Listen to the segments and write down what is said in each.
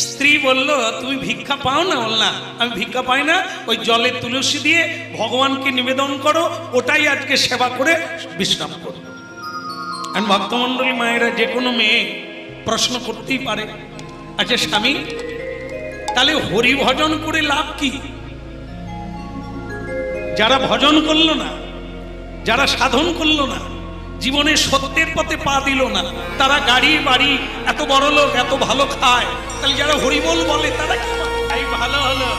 স্ত্রী বলল, তুমি ভিক্ষা পাও না? বল না, আমি ভিক্ষা পাই না, ওই জলে তুলসী দিয়ে ভগবানকে নিবেদন করো, ওটাই আজকে সেবা করে বিশ্রাম করো। আর ভক্তমণ্ডলী মায়েরা, যে কোনো মেয়ে প্রশ্ন করতেই পারে, আচ্ছা স্বামী, তাহলে হরি ভজন করে লাভ কি? যারা ভজন করলো না, যারা সাধন করলো না, জীবনে সত্যের পথে পা দিল না, তারা গাড়ি বাড়ি এত বড় লোক, এত ভালো খায়, তাহলে যারা হরিবোল বলে তারা কি? এই ভালো হলো,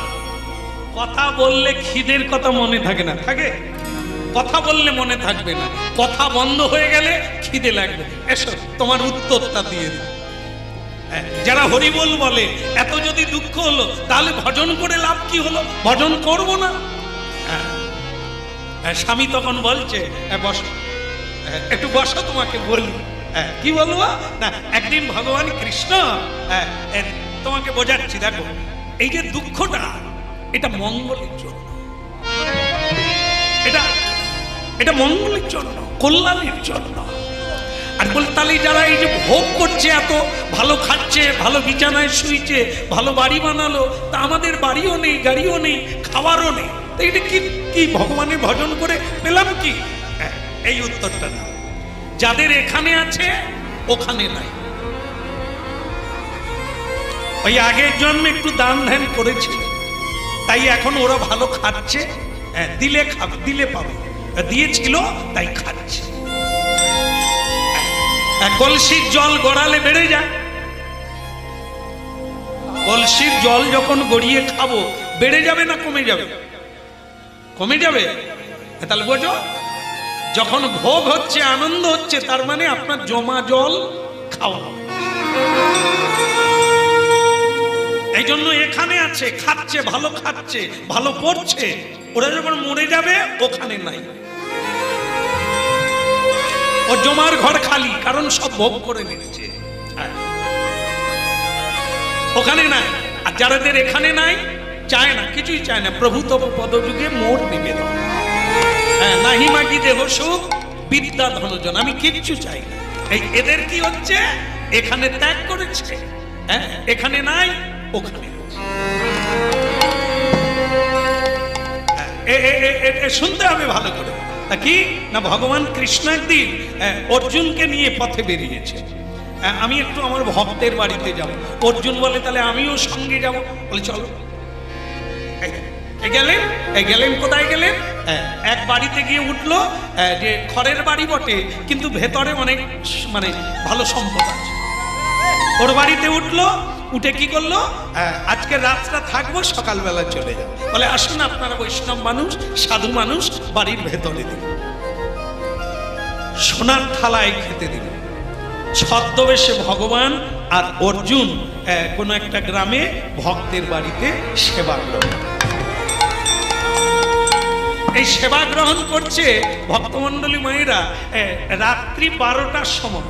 কথা বললে খিদের কথা মনে থাকে না, থাকে? কথা বললে মনে থাকবে না, কথা বন্ধ হয়ে গেলে খিদে লাগবে। এসো তোমার উত্তরটা দিয়ে দিই। যারা হরিবোল বলে, এত যদি দুঃখ হলো, তাহলে ভজন করে লাভ কি হলো? ভজন করব না? স্বামী তখন বলছে, বসো, একটু বসো, তোমাকে বলি। কি বলবো না, একদিন ভগবান কৃষ্ণ, তোমাকে বোঝাচ্ছি, দেখো এই যে দুঃখটা, এটা মঙ্গলের জন্য, এটা মঙ্গলের জন্য, কল্যাণের জন্য। আর বল, তাহলে যারা এই যে ভোগ করছে, এত ভালো খাচ্ছে, ভালো বিছানায় শুইছে, ভালো বাড়ি বানালো, তা আমাদের বাড়িও নেই, গাড়িও নেই, খাবারও নেই, তো এটা কি ভগবানের ভজন করে পেলাম কি? এই উত্তরটা না। যাদের এখানে আছে ওখানে নাই। ওই আগের জন্মে একটু দান ধ্যান করেছিল, তাই এখন ওরা ভালো খাচ্ছে। দিলে খাবে, দিলে পাবে, দিয়েছিল তাই খাচ্ছে। কলসির জল গড়ালে বেড়ে যায়। কলসির জল যখন গড়িয়ে খাবো, বেড়ে যাবে না কমে যাবে? কমে যাবে। তাহলে বোঝো, যখন ভোগ হচ্ছে, আনন্দ হচ্ছে, তার মানে আপনার জমা জল খাওয়া। এই জন্য এখানে আছে, খাচ্ছে, ভালো খাচ্ছে, ভালো পড়ছে, ওরা যখন মরে যাবে ওখানে নাই। ও জমার ঘর খালি, কারণ সব ভোগ করে নিচ্ছে, ওখানে নাই। আর যাদের এখানে নাই, চায় না, কিছুই চায় না, প্রভু তব পদযুগে মোর নিবেদন, নাহি মাগি দেহ সুখ বিদ্যা ধনজন, আমি কিচ্ছু চাই না। এদের কি হচ্ছে? এখানে ত্যাগ করেছে, এখানে নাই, ওখানে। শুনতে হবে ভালো করে। কি না, ভগবান কৃষ্ণ একদিন অর্জুনকে নিয়ে পথে বেরিয়েছে। আমি একটু আমার ভক্তের বাড়িতে যাব। অর্জুন বলে, তাহলে আমিও সঙ্গে যাব। বলে চলো। গেলেন কোথায় গেলেন? এক বাড়িতে গিয়ে উঠলো, যে খড়ের বাড়ি বটে, কিন্তু ভেতরে অনেক মানে ভালো সম্পদ আছে। ওর বাড়িতে উঠলো, উঠে কি করলো, আজকে রাতটা থাকবো, সকালবেলা চলে যাবো। বলে, আসুন আপনারা বৈষ্ণব মানুষ, সাধু মানুষ, বাড়ির ভেতরে দিল, সোনার থালায় খেতে দিল। ছদ্মবেশে ভগবান আর অর্জুন কোন একটা গ্রামে ভক্তের বাড়িতে সেবা গ্রহণ। এই সেবা গ্রহণ করছে ভক্তমণ্ডলী মায়েরা। রাত্রি 12টার সময়,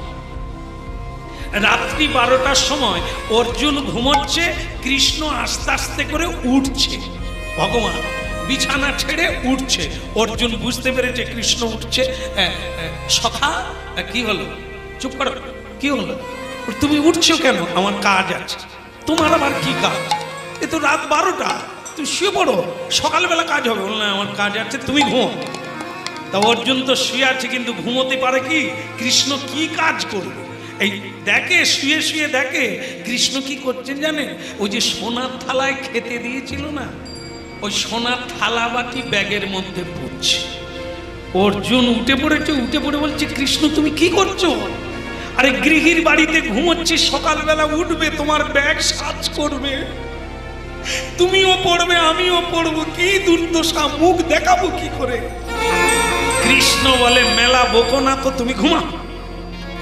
রাত্রি 12টার সময় অর্জুন ঘুমোচ্ছে, কৃষ্ণ আস্তে আস্তে করে উঠছে। ভগবান বিছানা ছেড়ে উঠছে। অর্জুন বুঝতে পেরেছে কৃষ্ণ উঠছে। সখা, কি হলো? চুপ করো, কি হলো? তুমি উঠছো কেন? আমার কাজ আছে। তোমার আবার কি কাজ? এ তো রাত 12টা, তুমি শুয়ে পড়ো, সকালবেলা কাজ হবে। বল না, আমার কাজ আছে, তুমি ঘুমো। তা অর্জুন তো শুয়ে আছে, কিন্তু ঘুমোতে পারে কি? কৃষ্ণ কি কাজ করবে? এই দেখে, শুয়ে শুয়ে দেখে কৃষ্ণ কি করছেন জানেন? ওই যে সোনার থালায় খেতে দিয়েছিল না, ওই সোনার থালা বাটি ব্যাগের মধ্যে পড়ছে। অর্জুন উঠে পড়েছে, উঠে পড়ে বলছে, কৃষ্ণ তুমি কি করছো? আরে গৃহীর বাড়িতে ঘুমোচ্ছি, সকালবেলা উঠবে, তোমার ব্যাগ সাজ করবে, তুমিও পড়বে, আমিও পড়বো, কি দুর্দশা, মুখ দেখাবো কি করে? কৃষ্ণ বলে, মেলা বকো না তো, তুমি ঘুমাও,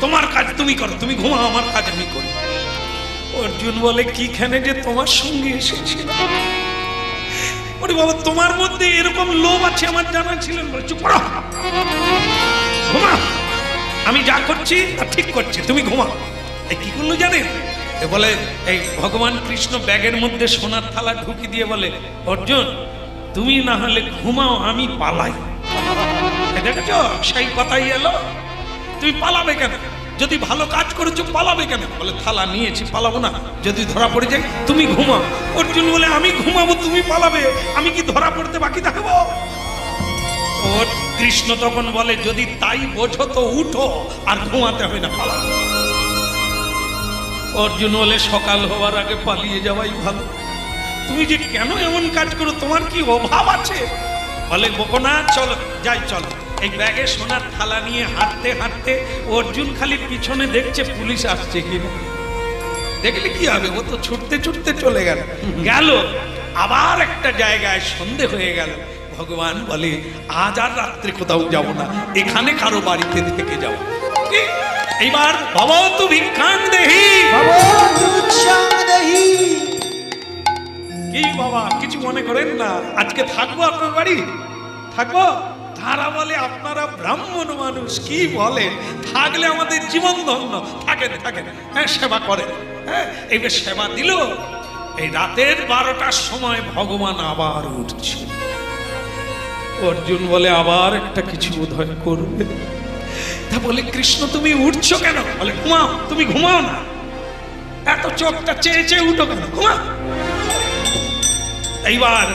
তোমার কাজ তুমি করো, তুমি ঘুমাও, আমার কাজ আমি করি। অর্জুন বলে, কিখানে যে তোমার সঙ্গে এসেছিল, ওরে বাবা, তোমার মধ্যে এরকম লোভ আছে আমার জানা ছিল না। চুপ করো, ঘুমাও, আমি যা করছি তা ঠিক করছি, তুমি ঘুমাও। এই কি করলো জানেন? বলে, এই ভগবান কৃষ্ণ ব্যাগের মধ্যে সোনার থালা ঢুকি দিয়ে বলে, অর্জুন তুমি না হলে ঘুমাও, আমি পালাই। দেখেছ, সেই কথাই এলো, তুমি পালাবে কেন? যদি ভালো কাজ করেছো পালাবে কেন? বলে থালা নিয়েছি, পালাবো না। যদি ধরা পড়ে যাই তুমি ঘুমাও। অর্জুন বলে আমি ঘুমাবো, তুমি পালাবে, আমি কি ধরা পড়তে বাকি থাকবো? ওর কৃষ্ণ তখন বলে যদি তাই বোঝো তো উঠো, আর ঘুমাতে হবে না, পালাও। অর্জুন বলে সকাল হওয়ার আগে পালিয়ে যাওয়াই ভালো। তুমি যে কেন এমন কাজ করো, তোমার কি অভাব আছে? বলে বকনা চলো যাই, চলো। এই ব্যাগে সোনার থালা নিয়ে হাঁটতে হাঁটতে অর্জুন খালি পিছনে দেখছে পুলিশ আসছে কিনা। দেখলে কি হবে, ও তো ছুটতে ছুটতে চলে গেল। আবার একটা জায়গায় সন্ধে হয়ে গেল। ভগবান বলে আজ আর রাত্রে কোথাও যাব না, এখানে কারো বাড়িতে থেকে যাও। এইবার ভবতু ভিক্ষাং দেহি, কি বাবা কিছু মনে করেন না, আজকে থাকবো আপনার বাড়ি, থাকবো। তারা বলে আপনারা ব্রাহ্মণ মানুষ, কি বলে, থাকলে আমাদের জীবন ধন্য। থাকেন থাকেন, হ্যাঁ সেবা করেন। হ্যাঁ এইবার সেবা দিল। এই রাতের 12টার সময় ভগবান আবার উঠছে। অর্জুন বলে আবার একটা কিছু বোধহয় করবে। তা বলে কৃষ্ণ তুমি উঠছো কেন? বলে ঘুমাও। তুমি ঘুমাও না, এত চোখটা চেয়ে চেয়ে উঠো কেন, ঘুমাও। এইবার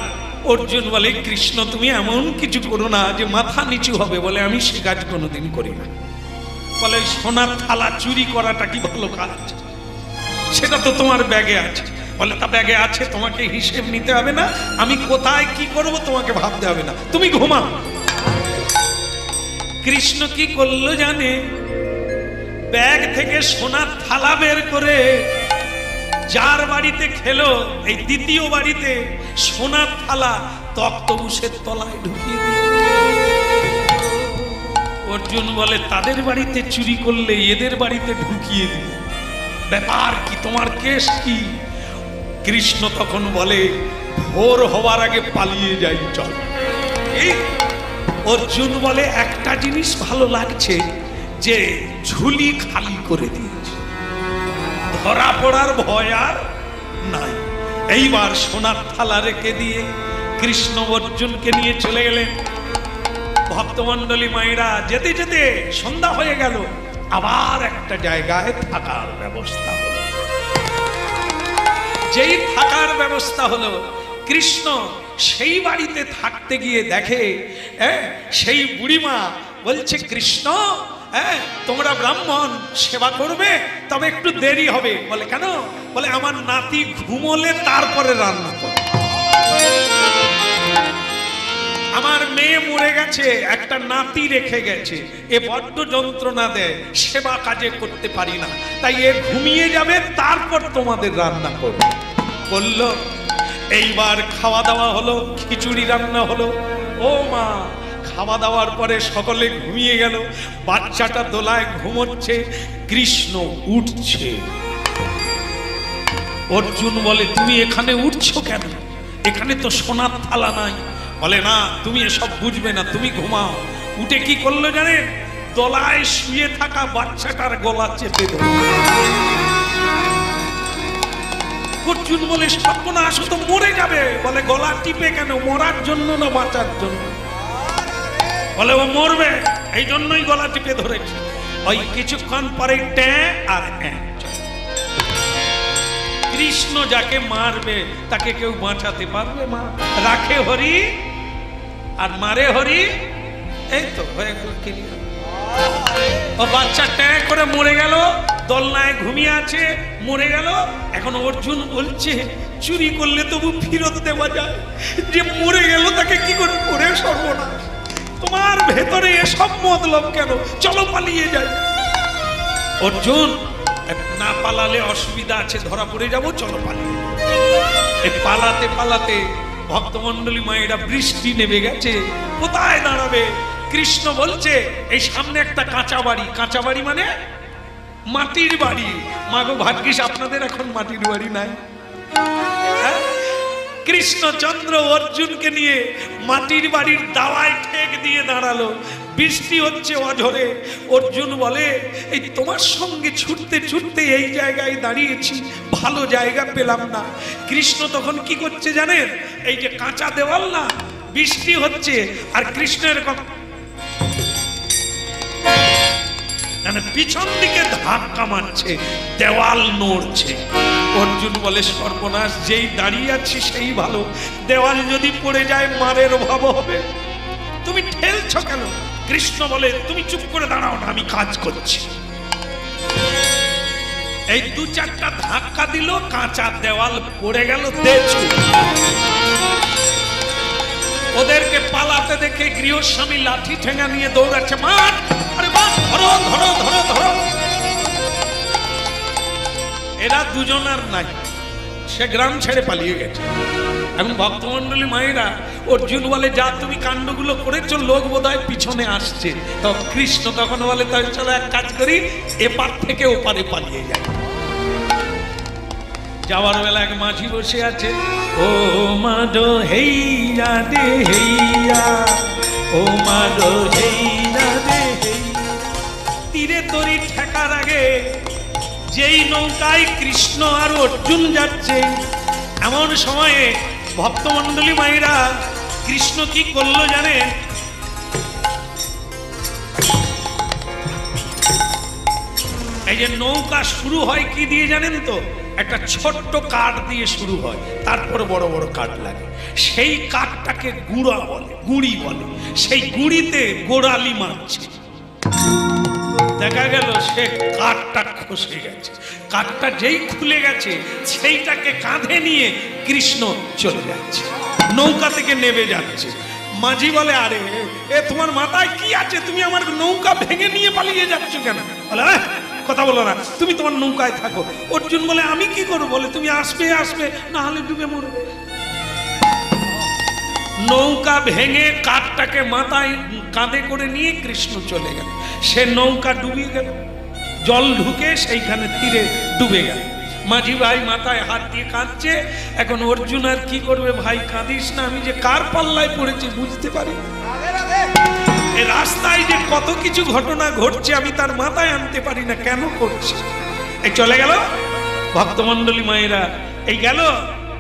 অর্জুন বলে কৃষ্ণ তুমি এমন কিছু করো না যে মাথা নিচু হবে। বলে আমি সে কাজ কোনোদিন করি না। বলে সোনার থালা চুরি করাটা কি ভালো কাজ? সেটা তো তোমার ব্যাগে আছে। বলে তা ব্যাগে আছে, তোমাকে হিসেব নিতে হবে না, আমি কোথায় কি করব তোমাকে ভাবতে হবে না, তুমি ঘুমাও। কৃষ্ণ কি করলো জানে? ব্যাগ থেকে সোনার থালা বের করে যার বাড়িতে খেলো, এই দ্বিতীয় বাড়িতে সোনার থালা তক্তবুসের তলায় ঢুকিয়ে দিল। অর্জুন বলে তাদের বাড়িতে চুরি করলে এদের বাড়িতে ঢুকিয়ে দিল, ব্যাপার কি, তোমার কেস কি? কৃষ্ণ তখন বলে ভোর হওয়ার আগে পালিয়ে যাই, চল। অর্জুন বলে একটা জিনিস ভালো লাগছে যে ঝুলি খালি করে দিয়েছে, ধরা পড়ার ভয় আর নাই। এইবার সোনার থালা রেখে দিয়ে কৃষ্ণ অর্জুনকে নিয়ে চলে গেলেন। ভক্তমণ্ডলী মায়েরা যেতে যেতে সন্ধ্যা হয়ে গেল। আবার একটা জায়গায় থাকার ব্যবস্থা হলো। যেই থাকার ব্যবস্থা হলো, কৃষ্ণ সেই বাড়িতে থাকতে গিয়ে দেখে সেই বুড়িমা বলছে কৃষ্ণ তোমরা ব্রাহ্মণ সেবা করবে, তবে একটু দেরি হবে। বলে কেন? বলে আমার নাতি ঘুমোলে তারপরে রান্না করবে। আমার মেয়ে মরে গেছে, একটা নাতি রেখে গেছে, এ বড্ড যন্ত্রণা দেয়, সেবা কাজে করতে পারি না, তাই এ ঘুমিয়ে যাবে, তারপর তোমাদের রান্না করবে। বলল এইবার খাওয়া দাওয়া হলো, খিচুড়ি রান্না হলো। ও মা, খাওয়া দাওয়ার পরে সকলে ঘুমিয়ে গেল, বাচ্চাটা দোলায় ঘুমোচ্ছে, কৃষ্ণ উঠছে। অর্জুন বলে তুমি এখানে উঠছো কেন? এখানে তো সোনার থালা নাই। বলে না, তুমি এসব বুঝবে না, তুমি ঘুমাও। উঠে কি করলো জানেন? দোলায় শুয়ে থাকা বাচ্চাটার গলা চেপে ধরল। অর্জুন বলে সর্বনাশ, তো মরে যাবে। বলে গলা টিপে কেন? মরার জন্য না বাঁচার জন্য? বলে ও মরবে, এই জন্যই গলা টিপে ধরেছে। ওই কিছুক্ষণ পরে ট্যাঁ আর কৃষ্ণ যাকে মারবে তাকে কেউ বাঁচাতে পারবে? মা রাখে হরি আর মারে হরি, এই তো হয়ে গেল ক্লিয়ার। ও বাচ্চা ট্যাঁ করে মরে গেল, দোলনায় ঘুমিয়ে আছে, মরে গেল। এখন অর্জুন বলছে চুরি করলে তবু ফিরত দেওয়া যায়, যে মরে গেল তাকে কি করে? করে সর্বনাশ, তোমার ভেতরে এসব মতলব কেন? চলো পালিয়ে যাই। অর্জুন না পালালে অসুবিধা আছে, ধরা পড়ে যাবো, চলো পালিয়ে। পালাতে পালাতে ভক্তমণ্ডলী মায়েরা, বৃষ্টি নেমে গেছে, কোথায় দাঁড়াবে? কৃষ্ণ বলছে এই সামনে একটা কাঁচা বাড়ি। কাঁচা বাড়ি মানে মাটির বাড়ি। মাগো ভাগ্যিস আপনাদের এখন মাটির বাড়ি নাই। কৃষ্ণচন্দ্র অর্জুনকে নিয়ে মাটির বাড়ির দাওয়ায় ঠেক দিয়ে দাঁড়ালো। বৃষ্টি হচ্ছে অঝরে। অর্জুন বলে এই তোমার সঙ্গে ছুটতে ছুটতে এই জায়গায় দাঁড়িয়েছি, ভালো জায়গা পেলাম না। কৃষ্ণ তখন কি করছে জানেন? এই যে কাঁচা দেওয়াল না, বৃষ্টি হচ্ছে, আর কৃষ্ণ এরকম মানে পিছন দিকে ধাক্কা মারছে, দেওয়াল নড়ছে। অর্জুন বলে সর্বনাশ, যেই দাঁড়িয়ে আছি সেই ভালো, দেওয়াল যদি পড়ে যায় মারের অভাব হবে, তুমি ঠেলছো কেন? কৃষ্ণ বলে তুমি চুপ করে দাঁড়াও না, আমি কাজ করছি। এই দু চারটা ধাক্কা দিল, কাঁচা দেওয়াল পড়ে গেল। দেখছো ওদেরকে পালাতে দেখে গৃহস্বামী লাঠি ঠেঙ্গা নিয়ে দৌড়াচ্ছে, মার, আরে মার, ধরো ধরো ধরো ধরো। এরা দুজন আর নাই, সে গ্রাম ছেড়ে পালিয়ে গেছে। এখন ভক্তমন্ডলী মায়েরা, অর্জুন বলে যা তুমি কাণ্ডগুলো করেছো, লোক বোধহয় পিছনে আসছে। তো কৃষ্ণ তখন বলে তাই চলো এক কাজ করি, এপার থেকে ওপারে পালিয়ে যায়। যাওয়ার বেলা এক মাঝি বসে আছে, ও মাধো হেইয়া দে হেইয়া, ও মাধো হেইয়া দে হেইয়া। তীরে তরি ঠেকার আগে যেই নৌকায় কৃষ্ণ আর অর্জুন যাচ্ছে, এমন সময়ে ভক্তমন্ডলী মায়েরা কৃষ্ণ কি করলো জানেন? এই যে নৌকা শুরু হয় কি দিয়ে জানেন তো? একটা ছোট্ট কাঠ দিয়ে শুরু হয়, তারপরে বড় বড় কাঠ লাগে। সেই কাঠটাকে গুড়া বলে, গুড়ি বলে। সেই গুড়িতে গোড়ালি মারছে। দেখা গেল সে কাঠটা খসে গেছে। কাঠটা যেই খুলে গেছে, সেইটাকে কাঁধে নিয়ে কৃষ্ণ চলে যাচ্ছে, নৌকা থেকে নেমে যাচ্ছে। মাঝি বলে আরে এ তোমার মাথায় কি আছে? তুমি আমার নৌকা ভেঙে নিয়ে পালিয়ে যাচ্ছ কেন? বলে কথা বলো না, তুমি তোমার নৌকায় থাকো। অর্জুন বলে আমি কি করবো? বলে তুমি আসবে আসবে, না হলে ডুবে মরবে। নৌকা ভেঙে কাঠটাকে মাথায় কাঁধে করে নিয়ে কৃষ্ণ চলে গেল। সে নৌকা ডুবে গেল, জল ঢুকে সেইখানে তীরে ডুবে গেল। মাঝি ভাই মাথায় হাত দিয়ে কাঁদছে। এখন অর্জুন আর কি করবে? ভাই কাঁদিস না, আমি যে কার পাল্লায় পড়েছি বুঝতে পারি। এই রাস্তায় যে কত কিছু ঘটনা ঘটছে আমি তার মাথায় আনতে পারি না, কেন করছে? এই চলে গেল ভক্তমন্ডলী মায়েরা, এই গেল।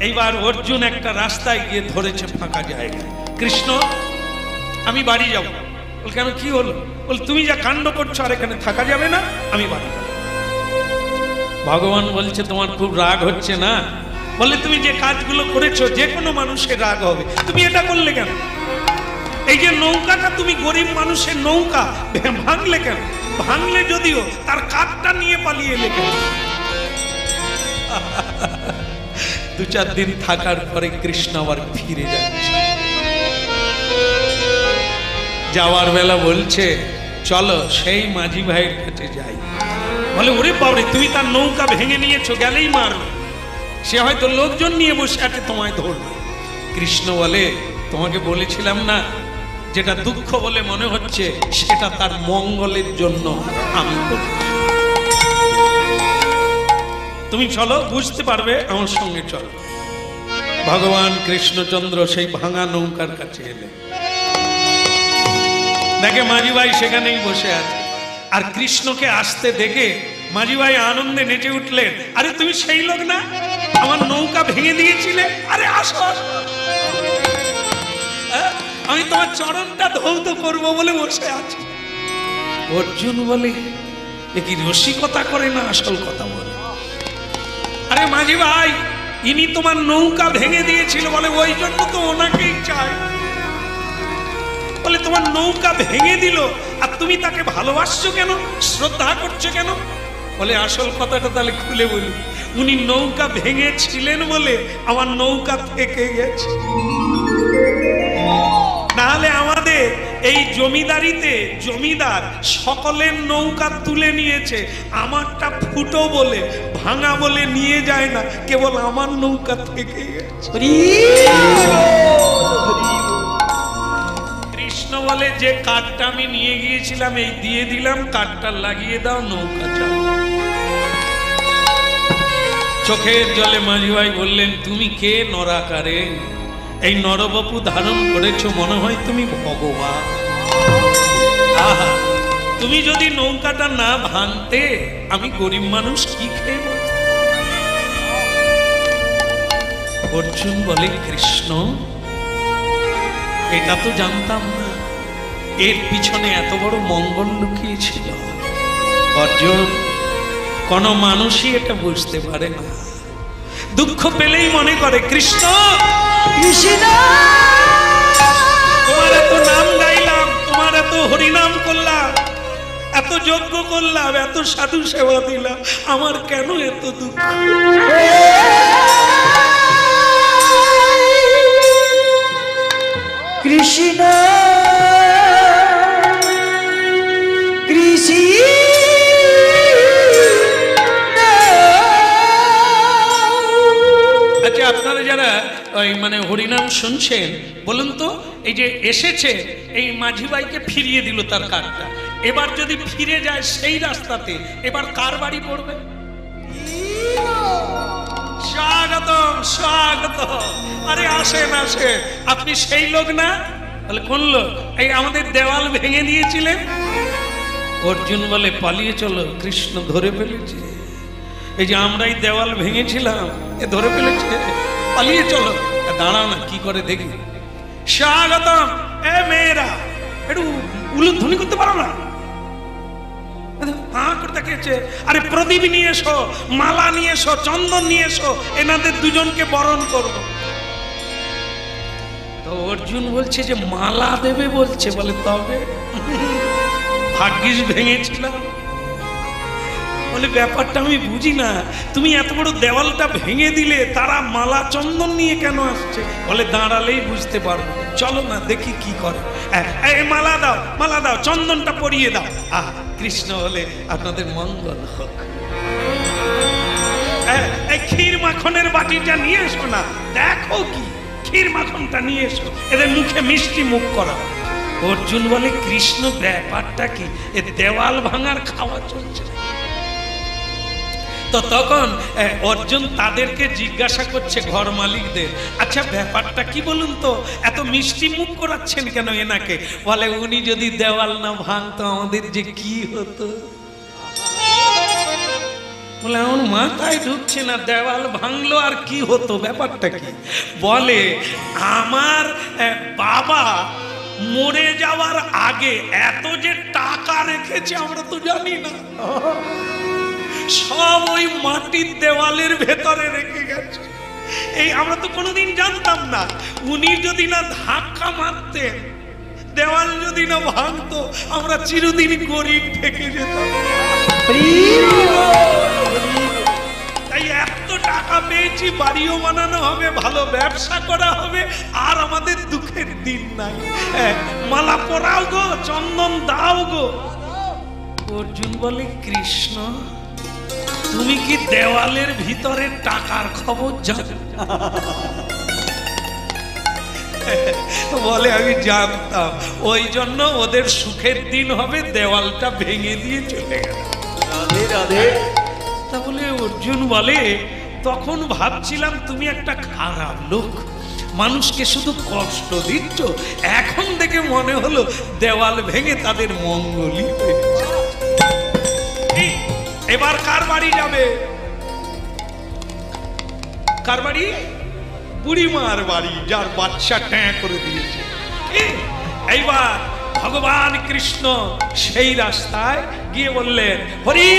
এইবার অর্জুন একটা রাস্তায় গিয়ে ধরেছে ফাঁকা জায়গা। কৃষ্ণ আমি বাড়ি যাব। বল কেন, কি হলো? বল তুমি যা কাণ্ড করছো আর এখানে থাকা যাবে না, আমি বাড়ি যাব। ভগবান বলছে তোমার খুব রাগ হচ্ছে না? বলে তুমি যে কাজগুলো করেছো, যে কোনো মানুষের রাগ হবে, তুমি এটা করলে কেন? এই যে নৌকাটা তুমি গরিব মানুষের নৌকা ভাঙলে কেন? ভাঙলে যদিও তার কাঠটা নিয়ে পালিয়ে এলে কেন? দু চার দিন থাকার পরে কৃষ্ণ আবার ফিরে যাচ্ছে। যাওয়ার বেলা বলছে চলো সেই মাঝি ভাইয়ের কাছে যাই। বলে ওরে বাবরে, তুমি তার নৌকা ভেঙে নিয়েছো, গেলেই মারবে। সে হয়তো লোকজন নিয়ে বসে আছে, তোমায় ধরবে। কৃষ্ণ বলে তোমাকে বলেছিলাম না, যেটা দুঃখ বলে মনে হচ্ছে সেটা তার মঙ্গলের জন্য আমি করছি। তুমি চলো, বুঝতে পারবে, আমার সঙ্গে চলো। ভগবান কৃষ্ণচন্দ্র সেই ভাঙা নৌকার কাছে এলেন। দেখে মাঝি ভাই সেখানেই বসে আছে। আর কৃষ্ণকে আসতে দেখে মাঝি ভাই আনন্দে নেচে উঠলেন, আরে তুমি সেই লোক না, আমার নৌকা ভেঙে দিয়েছিলে? আরে আসো আসো, আমি তোমার চরণটা ধৌত করবো বলে বসে আছি। অর্জুন বলে এ কি রসিকতা করে না আসল কথা বলে? আরে মাঝি ভাই, ইনি তোমার নৌকা ভেঙে দিয়েছিল, বলে ওই জন্য তো ওনাকেই চাই। বলে তোমার নৌকা ভেঙে দিল আর তুমি তাকে ভালোবাসছো কেন, শ্রদ্ধা করছো কেন? বলে আসল কথাটা তাহলে খুলে বলি, উনি নৌকা ভেঙেছিলেন বলে আমার নৌকা থেকে গেছে। নাহলে আমাদের এই জমিদারিতে জমিদার সকলের নৌকা তুলে নিয়েছে, আমারটা ফুটো বলে ভাঙা বলে নিয়ে যায় না, কেবল আমার নৌকা থেকে গেছে। কৃষ্ণ বলে যে কাঠটা আমি নিয়ে গিয়েছিলাম এই দিয়ে দিলাম, কাঠটা লাগিয়ে দাও, নৌকা চালাও। চোখের জলে মাঝি ভাই বললেন তুমি কে নরাকারে? এই নরবপু ধারণ করেছো, মনে হয় তুমি ভগবান। আহা, তুমি যদি নৌকাটা না ভাঙতে আমি গরিব মানুষ কি খেয়ে বল? অর্জুন বলে কৃষ্ণ এটা তো জানতাম না, এর পিছনে এত বড় মঙ্গল লুকিয়েছিল। অর্জুন, কোন মানুষই এটা বুঝতে পারে না, দুঃখ পেলেই মনে করে কৃষ্ণ কৃষ্ণ, তোমার এত নাম গাইলাম, তোমার এত হরিনাম করলাম, এত যজ্ঞ করলাম, এত সাধু সেবা দিলাম, আমার কেন এত দুঃখ? কৃষ্ণ কৃষ্ণ। আচ্ছা, আপনারা যারা ওই মানে হরিনাম শুনছেন, বলুন তো, এই যে এসেছে এই মাঝি ভাইকে ফিরিয়ে দিল তার কারটা, এবার যদি ফিরে যায় সেই রাস্তাতে, এবার কার বাড়ি পড়বে? স্বাগতম স্বাগতম, আরে আসেন আসেন, আপনি সেই লোক না? বলে কোন লোক? এই আমাদের দেওয়াল ভেঙে দিয়েছিলেন। অর্জুন বলে পালিয়ে চলো, কৃষ্ণ ধরে ফেলেছে। এই যে আমরাই দেওয়াল ভেঙেছিলাম, এ ধরে ফেলেছে, পালিয়ে চলো। দাঁড়াও না, কি করে দেখি। স্বাগতম, এ মেয়েরা একটু উলুধ্বনি করতে পারো না? আরে প্রদীপ নিয়ে এসো, মালা নিয়ে এসো, চন্দন নিয়ে এসো, এনাদের দুজনকে বরণ করবো। তো অর্জুন বলছে যে মালা দেবে বলছে, বলে তবে ভাগ্যিস ভেঙেছিলাম। বলে ব্যাপারটা আমি বুঝি না, তুমি এত বড় দেওয়ালটা ভেঙে দিলে, তারা মালা চন্দন নিয়ে কেন আসছে? বলে দাঁড়ালেই বুঝতে পারবো, চলো না দেখি কি করে। মালা দাও, মালা দাও, চন্দনটা পরিয়ে দাও। কৃষ্ণ বলে আপনাদের মঙ্গল হোক। এই ক্ষীর মাখনের বাটিটা নিয়ে এসো না, দেখো কি ক্ষীর মাখনটা নিয়ে এসো, এদের মুখে মিষ্টি মুখ করা। অর্জুন বলে কৃষ্ণ ব্যাপারটা কি, এ দেওয়াল ভাঙার খাওয়া চলছে। তো তখন অর্জুন তাদেরকে জিজ্ঞাসা করছে, ঘর মালিকদের, আচ্ছা ব্যাপারটা কি বলুন তো, এত মিষ্টি মুখ করাচ্ছেন কেন এনাকে? বলে উনি যদি দেওয়াল না ভাঙতো আমাদের যে কি হতো। বলে আমার মাথায় ঢুকছে না, দেওয়াল ভাঙলো আর কি হতো, ব্যাপারটা কি? বলে আমার বাবা মরে যাওয়ার আগে এত যে টাকা রেখেছে আমরা তো জানি না, সব ওই মাটির দেওয়ালের ভেতরে রেখে গেছে। এই আমরা তো কোনোদিন জানতাম না, উনি যদি না ধাক্কা মারতেন, দেওয়াল যদি না ভাঙতো, আমরা চিরদিন গরিব থেকে যেতাম। তাই এত টাকা পেয়েছি, বাড়িও বানানো হবে, ভালো ব্যবসা করা হবে, আর আমাদের দুঃখের দিন নাই। মালা পরাও গো, চন্দন দাও গো। অর্জুন বলে কৃষ্ণ তুমি কি দেওয়ালের ভিতরে টাকার খবর জানো? বলে আমি জানতাম, ওই জন্য ওদের সুখের দিন হবে, দেওয়ালটা ভেঙে দিয়ে চলে গেল। রাধে রাধে। তা বলে অর্জুন বলে তখন ভাবছিলাম তুমি একটা খারাপ লোক, মানুষকে শুধু কষ্ট দিচ্ছ, এখন দেখে মনে হলো দেওয়াল ভেঙে তাদের মঙ্গলই হয়েছে। এবার কার বাড়ি যাবে? কার বাড়ি? বুড়িমার বাড়ি, যার বাচ্চা ট্যাঁ করে দিয়েছে। এইবার ভগবান কৃষ্ণ সেই রাস্তায় গিয়ে বললেন হরি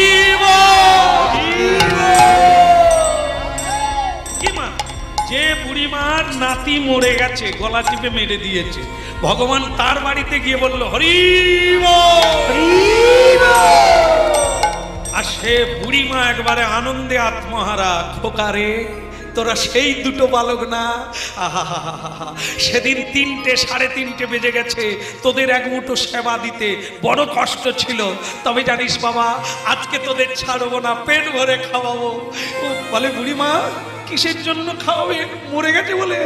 বল। কি মা, যে বুড়িমার নাতি মরে গেছে, গলা টিপে মেরে দিয়েছে, ভগবান তার বাড়িতে গিয়ে বলল হরি বল। আর সে বুড়িমা একবারে আনন্দে আত্মহারা, খোকারে তোরা সেই দুটো বালক না? সেদিন 3টে 3:30 বেজে গেছে, তোদের এক মুঠো সেবা দিতে বড় কষ্ট ছিল, তবে জানিস বাবা আজকে তোদের ছাড়বো না, পেট ভরে খাওয়াবো। বলে বুড়িমা কিসের জন্য খাওয়াবে? মরে গেছে বলে?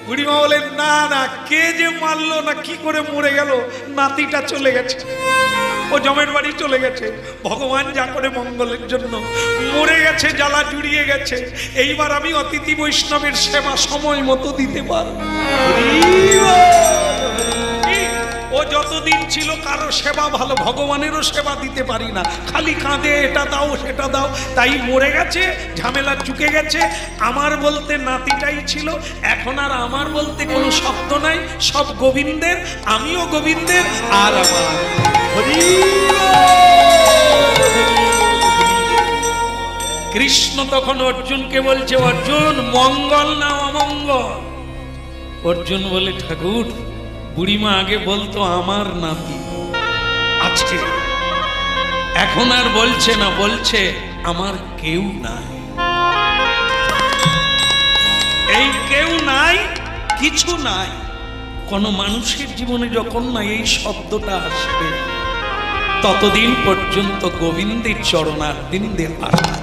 বুড়িমা বলে না না, কে যে মারলো না কি করে মরে গেল, নাতিটা চলে গেছে, ও জমের বাড়ি চলে গেছে, ভগবান যা করে মঙ্গলের জন্য, মরে গেছে, জ্বালা জুড়িয়ে গেছে, এইবার আমি অতিথি বৈষ্ণবের সেবা সময় মতো দিতে পারব। ও যতদিন ছিল কারো সেবা ভালো, ভগবানেরও সেবা দিতে পারি না, খালি কাঁদে এটা দাও সেটা দাও, তাই মরে গেছে, ঝামেলা চুকে গেছে। আমার বলতে নাতিটাই ছিল, এখন আর আমার বলতে কোনো শব্দ নাই, সব গোবিন্দের, আমিও গোবিন্দের আর আমার। হরি কৃষ্ণ তখন অর্জুনকে বলছে, অর্জুন মঙ্গল না অমঙ্গল? অর্জুন বলে, ঠাকুর বুড়িমা আগে বলতো আমার নাতি আছে, এখন আর বলছে না, বলছে আমার কেউ নাই। এই কেউ নাই, কিছু নাই। কোন মানুষের জীবনে যখন না এই শব্দটা আসবে, ততদিন পর্যন্ত গোবিন্দের চরণারবিন্দে আসবে।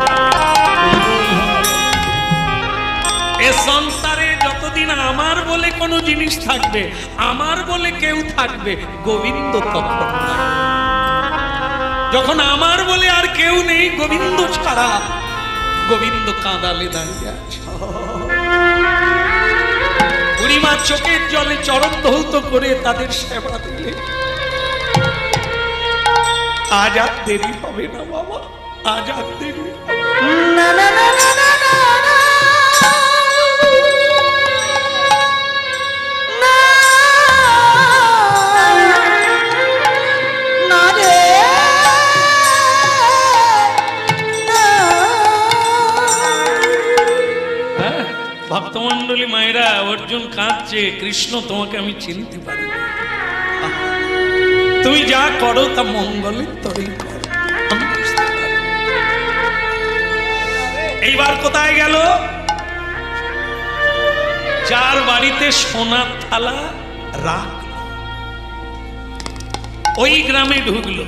এ সংসারে যতদিন আমার বলে কোনো জিনিস থাকবে, আমার বলে কেউ থাকবে, গোবিন্দ তখন নাই। যখন আমার বলে আর কেউ নেই, গোবিন্দ ছাড়া, গোবিন্দ কাঁদালে দাঁড়িয়ে আছে। বুড়িমা চোখের জলে চরণ ধৌত করে তাদের সেবা দিলে। আজ আর দেরি হবে না বাবা, আজ আর দেরি না। ভক্তমন্ডলী মায়েরা, অর্জুন কাঁদছে, কৃষ্ণ তোমাকে আমি চিনতে পারি, তুমি যা করো তা মঙ্গলের তরেই করো, আমি বুঝতে পারি। এইবার কোথায় গেল? যার বাড়িতে সোনার থালা রাখ, ওই গ্রামে ঢুকলো।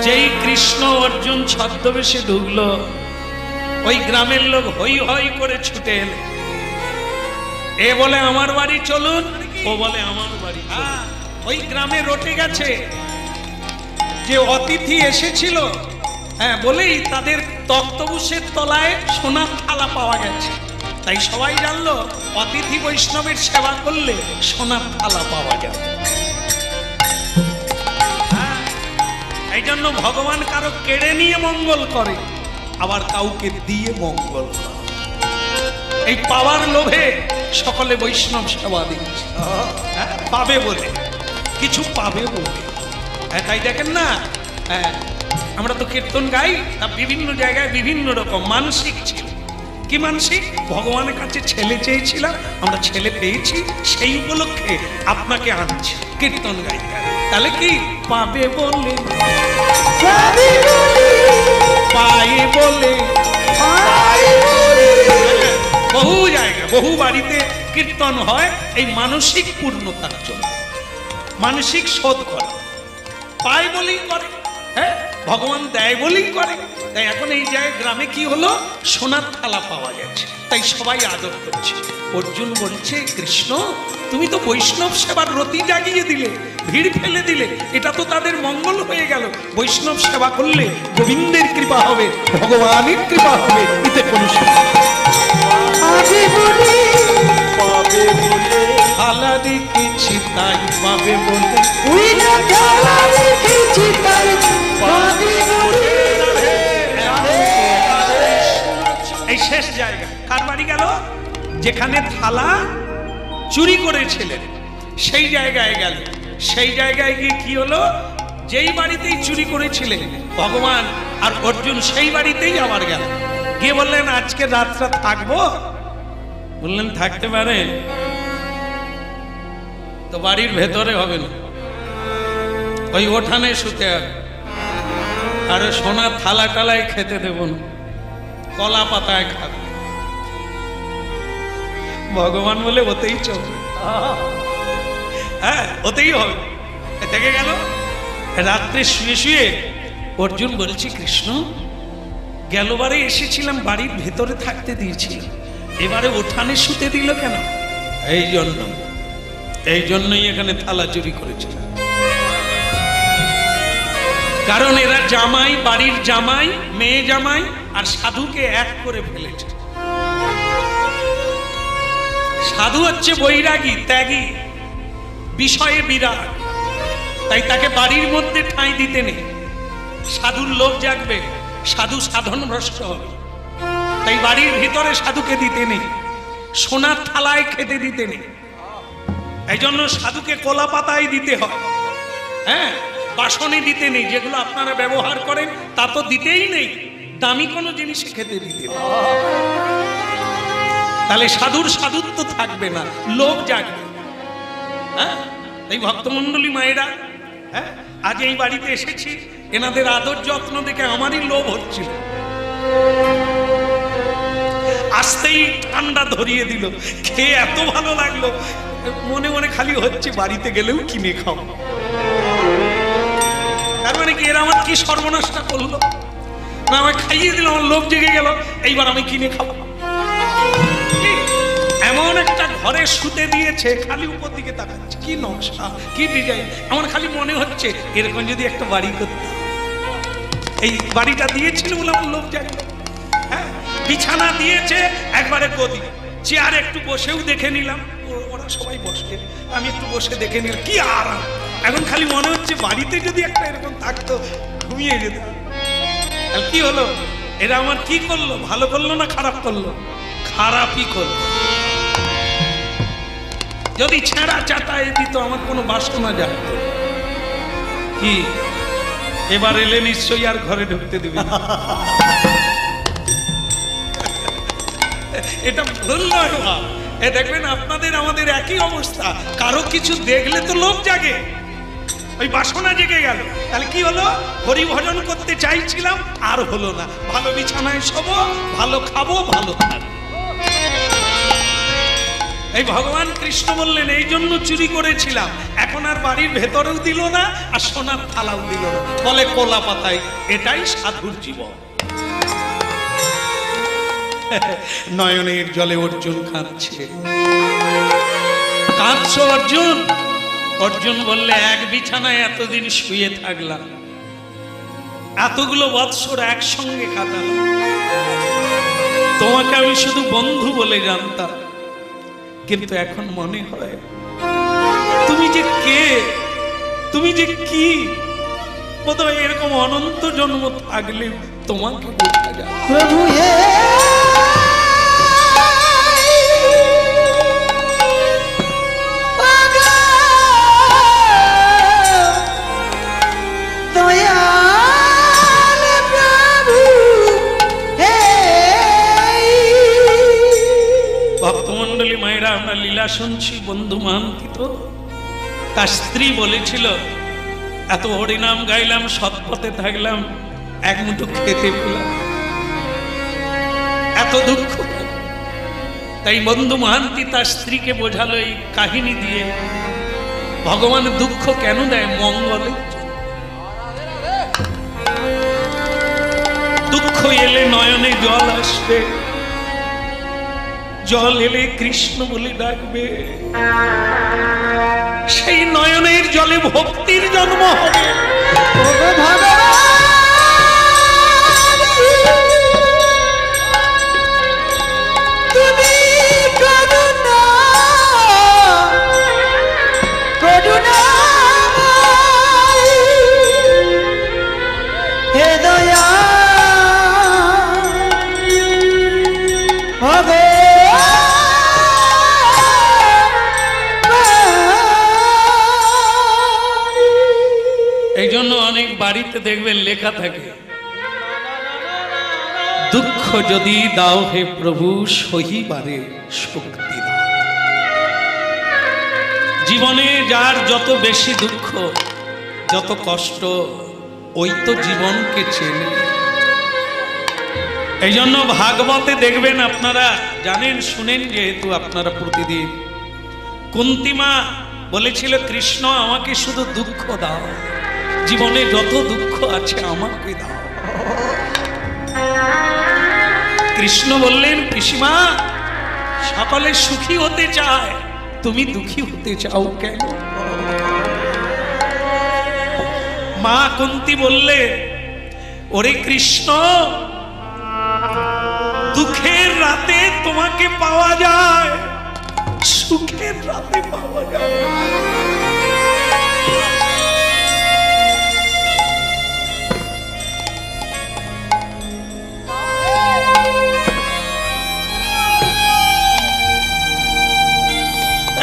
যেই কৃষ্ণ অর্জুন ছদ্মবেশে ঢুকলো, ওই গ্রামের লোক হই হই করে ছুটে এলে। এ বলে আমার বাড়ি চলুন, ও বলে আমার বাড়ি। ওই গ্রামে রটে গেছে যে অতিথি এসেছিল, হ্যাঁ বলেই তাদের তক্তবুসের তলায় সোনার থালা পাওয়া গেছে। তাই সবাই জানলো অতিথি বৈষ্ণবের সেবা করলে সোনার থালা পাওয়া যাবে। এই জন্য ভগবান কারো কেড়ে নিয়ে মঙ্গল করে, আবার কাউকে দিয়ে মঙ্গল করে। এই পাওয়ার লোভে সকলে বৈষ্ণব সেবা দিচ্ছে, পাবে বলে, কিছু পাবে বলে। তাই দেখেন না, আমরা তো কীর্তন গাই, তা বিভিন্ন জায়গায় বিভিন্ন রকম মানসিক ছিল। কি মানসিক? ভগবানের কাছে ছেলে চেয়েছিলাম, আমরা ছেলে পেয়েছি, সেই উপলক্ষে আপনাকে আনছি, কীর্তন গাই। তাহলে কি পাবে বলে, পায়ে বলে, বহু জায়গায় বহু বাড়িতে কীর্তন হয় এই মানসিক পূর্ণতার জন্য, মানসিক শোধ করা। পায় বলেই করে, হ্যাঁ ভগবান দেয় বলেই করে। তাই এখন এই জায়গায় গ্রামে কি হলো, সোনার থালা পাওয়া গেছে, তাই সবাই আদর করছে। অর্জুন বলছে, কৃষ্ণ তুমি তো বৈষ্ণব সেবার রতি জাগিয়ে দিলে, ভিড় ফেলে দিলে, এটা তো তাদের মঙ্গল হয়ে গেল। বৈষ্ণব সেবা করলে গোবিন্দের কৃপা হবে, ভগবানের কৃপা হবে, এতে কোনো থালা রেখেছি তাই পাবে বলে, এই শেষ জায়গা কার বাড়ি গেল? যেখানে থালা চুরি করেছিলেন সেই জায়গায় গেল। সেই জায়গায় গিয়ে কি হলো, যেই বাড়িতেই চুরি করেছিলেন ভগবান আর অর্জুন সেই বাড়িতেই আবার গেল। গিয়ে বললেন, আজকে রাতটা থাকবো? বললেন, থাকতে পারেন, তো বাড়ির ভেতরে হবে না, ওই ওঠানে শুতে হবে। আর সোনার থালা টালায় খেতে দেব না, কলা পাতায় খাবে। ভগবান বলে ওতেই চলবে, হ্যাঁ ওতেই হবে। দেখে গেল রাত্রে শুয়ে শুয়ে অর্জুন বলছি, কৃষ্ণ গেলবারে এসেছিলাম বাড়ির ভেতরে থাকতে দিয়েছিলাম, এবারে ওঠানে শুতে দিল কেন? এই জন্যই এখানে থালা চুরি করেছিল। কারণ এরা জামাই, বাড়ির জামাই, মেয়ে জামাই আর সাধুকে এক করে ফেলেছে। সাধু হচ্ছে বৈরাগী, ত্যাগী, বিষয়ে বিরাগ, তাই তাকে বাড়ির মধ্যে ঠাঁই দিতে নেই। সাধুর লোভ জাগবে, সাধু সাধন ভ্রষ্ট হবে, তাই বাড়ির ভিতরে সাধুকে দিতে নেই, সোনার থালায় খেতে দিতে নেই। এই জন্য সাধুকে কলা পাতায় দিতে হয়। হ্যাঁ, বাসনে দিতে নেই, যেগুলো আপনারা ব্যবহার করেন তা তো দিতেই নেই, দামি কোনো জিনিস খেতে দিতে নেই। তাহলে সাধুর সাধুত্ব থাকবে না, লোভ জাগবে। হ্যাঁ, এই ভক্তমণ্ডলী মায়েরা, হ্যাঁ, আজ এই বাড়িতে এসেছি, এনাদের আদর যত্ন দেখে আমারই লোভ হচ্ছিল। আসতেই ঠান্ডা ধরিয়ে দিল, খেয়ে এত ভালো লাগলো, মনে মনে খালি হচ্ছে বাড়িতে গেলেও কিনে খাও। তার মানে কি, এরা আমার কি সর্বনাশটা করলো না, আমায় খাইয়ে দিল, আমার লোভ জেগে গেল, এইবার আমি কিনে খাবো। এমন একটা ঘরে শুতে দিয়েছে, খালি উপর দিকে তাকাচ্ছে, কি নকশা, কি ডিজাইন। আমার খালি মনে হচ্ছে এরকম যদি একটা বাড়ি করতাম। এই বাড়িটা দিয়েছিল বলে আমার লোভ জাগলো। হ্যাঁ, বিছানা দিয়েছে একবারে গদি, চেয়ার একটু বসেও দেখে নিলাম, ওরা সবাই বসে, আমি একটু বসে দেখে নিলাম, কি আরাম। এখন খালি মনে হচ্ছে বাড়িতে যদি একটা এরকম থাকতো, ঘুমিয়ে যেত। কি হলো, এরা আমার কি করলো, ভালো করলো না খারাপ করলো? খারাপই করলো। যদি ছেঁড়া চাটায় দিত, আমার কোনো বাসনা জাগত। কি এবার এলে নিশ্চয়ই আর ঘরে ঢুকতে দিবি না। এটা ভুল নয়। এ দেখবেন আপনাদের আমাদের একই অবস্থা, কারো কিছু দেখলে তো লোভ জাগে, ওই বাসনা জেগে গেল। তাহলে কি হলো, হরি ভজন করতে চাইছিলাম আর হলো না, ভালো বিছানায় শোবো, ভালো খাবো, ভালো থাকবো। এই ভগবান কৃষ্ণ বললেন, এই জন্য চুরি করেছিলাম, এখন আর বাড়ির ভেতরেও দিল না, আর সোনার থালাও দিল না, বলে কোলা পাতায়। এটাই সাধুর জীবন। নয়নের জলে অর্জুন কাঁদছে। কাঁদছো অর্জুন? অর্জুন বললে, এক বিছানায় এতদিন শুয়ে থাকলাম, এতগুলো বৎসর একসঙ্গে কাটালাম, তোমাকে আমি শুধু বন্ধু বলে জানতাম, কিন্তু এখন মনে হয় তুমি যে কে, তুমি যে কি, বোধহয় এরকম অনন্ত জন্ম থাকলে তোমাকে বোঝা যায়। প্রভু ভক্তমন্ডলী মায়েরা, আমরা লীলা শুনছি। বন্ধু মাহান্তি তো, তার স্ত্রী বলেছিল, এত হরিনাম গাইলাম, সৎপথে থাকলাম, এক মুঠো খেতে পেলাম, এত দুঃখ। তাই বন্ধু মাহান্তি তার স্ত্রীকে বোঝালো এই কাহিনী দিয়ে, ভগবান দুঃখ কেন দেয়? মঙ্গলে। দুঃখ এলে নয়নে জল আসবে, জল এলে কৃষ্ণ বলে ডাকবে, সেই নয়নের জলে ভক্তির জন্ম হবে। তুমি করুণা করুণা হে দয়া হবে। এই জন্য অনেক বাড়িতে দেখবেন লেখা থাকে, দুঃখ যদি দাও হে প্রভু সহিবারে শক্তি দাও। জীবনে যার যত বেশি দুঃখ, যত কষ্ট, ওই তো জীবনকে চেনে। এই জন্য ভাগবতে দেখবেন, আপনারা জানেন, শুনেন, যেহেতু আপনারা প্রতিদিন, কুন্তিমা বলেছিল, কৃষ্ণ আমাকে শুধু দুঃখ দাও, জীবনে যত দুঃখ আছে আমাকে দাও। কৃষ্ণ বললেন, পিসিমা, সকলে সুখী হতে চায়, তুমি দুঃখী হতে চাও কেন? মা কুন্তি বললে, ওরে কৃষ্ণ, দুঃখের রাতে তোমাকে পাওয়া যায়, সুখের রাতে পাওয়া যায়।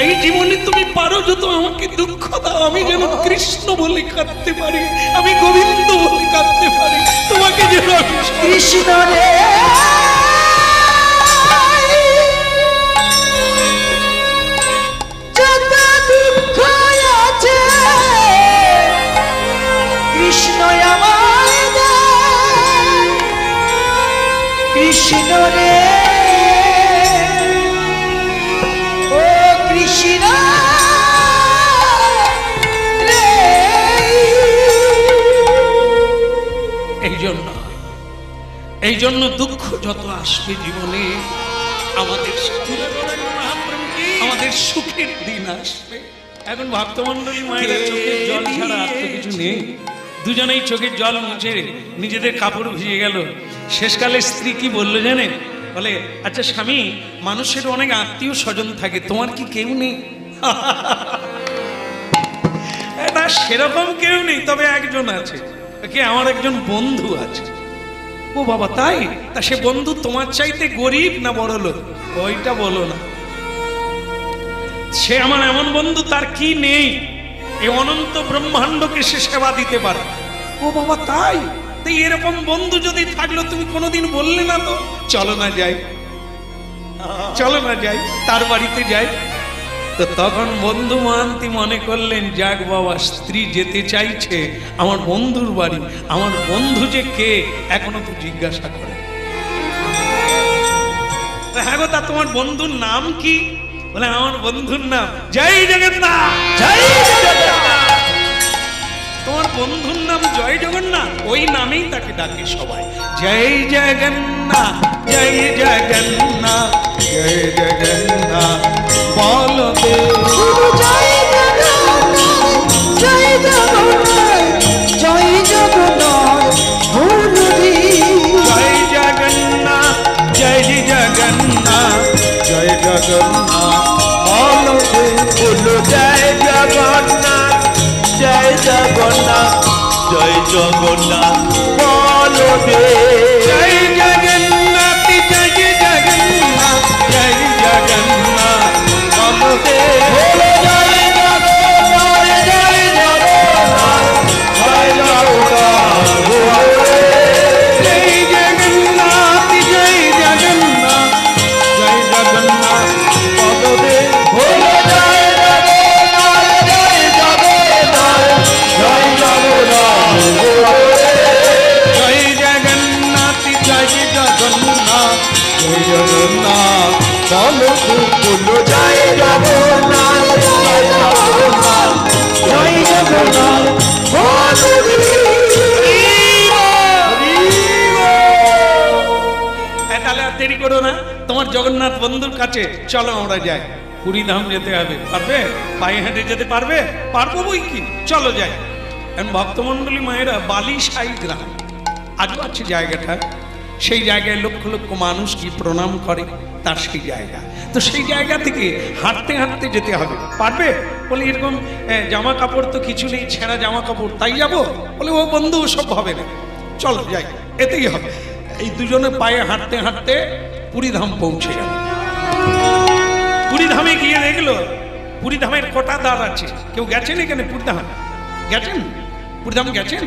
এই জীবনে তুমি পারো যত আমাকে দুঃখ দাও, আমি যেন কৃষ্ণ বলে কাঁদতে পারি, আমি গোবিন্দ বলে কাঁদতে পারি, তোমাকে যেন কৃষ্ণ রে যত দুঃখ আছে কৃষ্ণ আমায় দেয়, কৃষ্ণ রে ও কৃষ্ণ রে। এই জন্য দুঃখ যত আসবে জীবনে আমাদের সুখের দিন আসবে। এখন ভক্তমণ্ডলী মায়েরা চোখের জল ছাড়া আর তো কিছু নেই, দুজনেই চোখের জল মুছে নিজেদের কাপড় ভিজে গেল। শেষকালে স্ত্রী কি বললো জানেন? বলে, আচ্ছা স্বামী, মানুষের অনেক আত্মীয় স্বজন থাকে, তোমার কি কেউ নেই? না, সেরকম কেউ নেই, তবে একজন আছে। কে? আমার একজন বন্ধু আছে। ও বাবা, তাই? তা সে বন্ধু তোমার চাইতে গরিব না বড় লোক? ওইটা বলো না, সে আমার এমন বন্ধু তার কি নেই, এই অনন্ত ব্রহ্মাণ্ডকে সে সেবা দিতে পারে। ও বাবা, তাই? তো এরকম বন্ধু যদি থাকলো তুমি কোনোদিন বললে না তো? চলো না যাই, চলো না যাই, তার বাড়িতে যাই। তো তখন বন্ধু মহান্তি মনে করলেন, যাক বাবা, স্ত্রী যেতে চাইছে আমার বন্ধুর বাড়ি, আমার বন্ধু যে কে এখনো তো জিজ্ঞাসা করে। হ্যাঁ গো, তা তোমার বন্ধুর নাম কি? বলে, আমার বন্ধুর নাম জয় জগন্নাথ। জয় জগন্নাথ। তোমার বন্ধুর নাম জয় জগন্নাথ? ওই নামেই তাকে ডাকে সবাই, জয় জগন্নাথ, জয় জগন্নাথ, জয় জগন্নাথ বলদেব। জয় জগন্নাথ, জয় জগন্নাথ, জয় জগন্নাথ গুরুদেব। জয় জগন্নাথ, জয় জগন্নাথ, জয় জগন্নাথ বলদেব। বলো জয় জগন্নাথ, জয় জগন্নাথ, জয় জগন্নাথ বলদেব। জয় জগন্নাথ, জয় জগন্নাথ, জয় জগন্নাথ বলদেব। বলো জয় জগন্নাথ, জয় জগন্নাথ, জয় জগন্নাথ বলদেব। জয় জগন্নাথ, জয় জগন্নাথ, জয় জগন্নাথ বলদেব। বলো জয় জগন্নাথ, জয় জগন্নাথ, জয় জগন্নাথ বলদেব। জয় জগন্নাথ, জয় জগন্নাথ, জয় জগন্নাথ বলদেব। বলো জয় জগন্নাথ, জয় জগন্নাথ, জয় জগন্নাথ তাহলে আর দেরি করো না, তোমার জগন্নাথ বন্ধুর কাছে চলো আমরা যাই। পুরী ধাম যেতে হবে, পারবে? পায়ে হেঁটে যেতে পারবে? পারবো বই কি, চলো যাই। এখন ভক্তমণ্ডলী মায়েরা বালিশাই গ্রাম, আজও আছে জায়গাটা, সেই জায়গায় লক্ষ লক্ষ মানুষ কি প্রণাম করে, তার সেই জায়গা। তো সেই জায়গা থেকে হাঁটতে হাঁটতে যেতে হবে, পারবে? বলে, এরকম জামা কাপড় তো কিছু নেই, ছেঁড়া জামা কাপড়, তাই যাবো? বলে, ও বন্ধু, সব হবে না, চলো যাই, এতেই হবে। এই দুজনে পায়ে হাঁটতে হাঁটতে পুরীধাম পৌঁছে গেল। পুরীধামে গিয়ে দেখলো পুরীধামের কটা দ্বার আছে। কেউ গেছেন এখানে পুরীধাম? গেছেন? পুরীধাম গেছেন?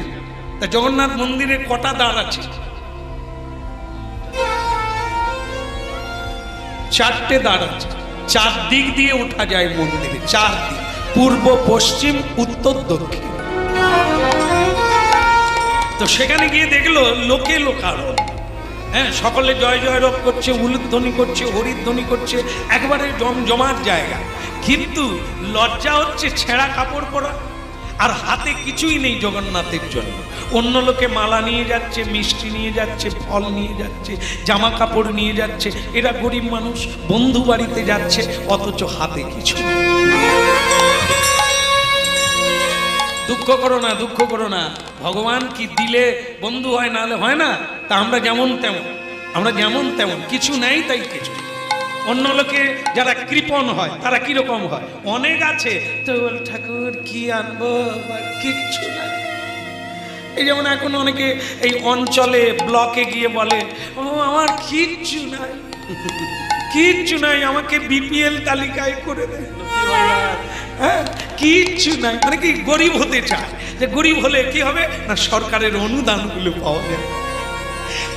তা জগন্নাথ মন্দিরের কটা দ্বার আছে? 4টে দ্বার আছে। 4 দিক দিয়ে ওঠা যায় মন্দিরে, 4 দিক, পূর্ব, পশ্চিম, উত্তর, দক্ষিণ। তো সেখানে গিয়ে দেখলো লোকে লোকারণ্য, হ্যাঁ, সকলে জয় জয় রব করছে, উলুধ্বনি করছে, হরিধ্বনি করছে, একবারে জমজমাট জায়গা। কিন্তু লজ্জা হচ্ছে ছেঁড়া কাপড় পরা, আর হাতে কিছুই নেই জগন্নাথের জন্য। অন্য লোকে মালা নিয়ে যাচ্ছে, মিষ্টি নিয়ে যাচ্ছে, ফল নিয়ে যাচ্ছে, জামা কাপড় নিয়ে যাচ্ছে, এরা গরিব মানুষ, বন্ধু বাড়িতে যাচ্ছে, অথচ হাতে কিছু নেই। দুঃখ করো না, দুঃখ করো না, ভগবান কি দিলে বন্ধু হয়, না হলে হয় না। তা আমরা যেমন তেমন, আমরা যেমন তেমন, কিছু নেই তাই কিছু। অন্য লোকে যারা কৃপণ হয় তারা কিরকম হয়? অনেক আছে তো ঠাকুর কি আনবো, কিচ্ছু নাই। এই যেমন এখন অনেকে এই অঞ্চলে ব্লকে গিয়ে বলে, ও আমার কিচ্ছু নাই, কিচ্ছু নাই, আমাকে বিপিএল তালিকায় করে দেয়। হ্যাঁ, কিচ্ছু নাই, মানে কি গরিব হতে চায়, যে গরিব হলে কি হবে না সরকারের অনুদানগুলো পাওয়া যায়।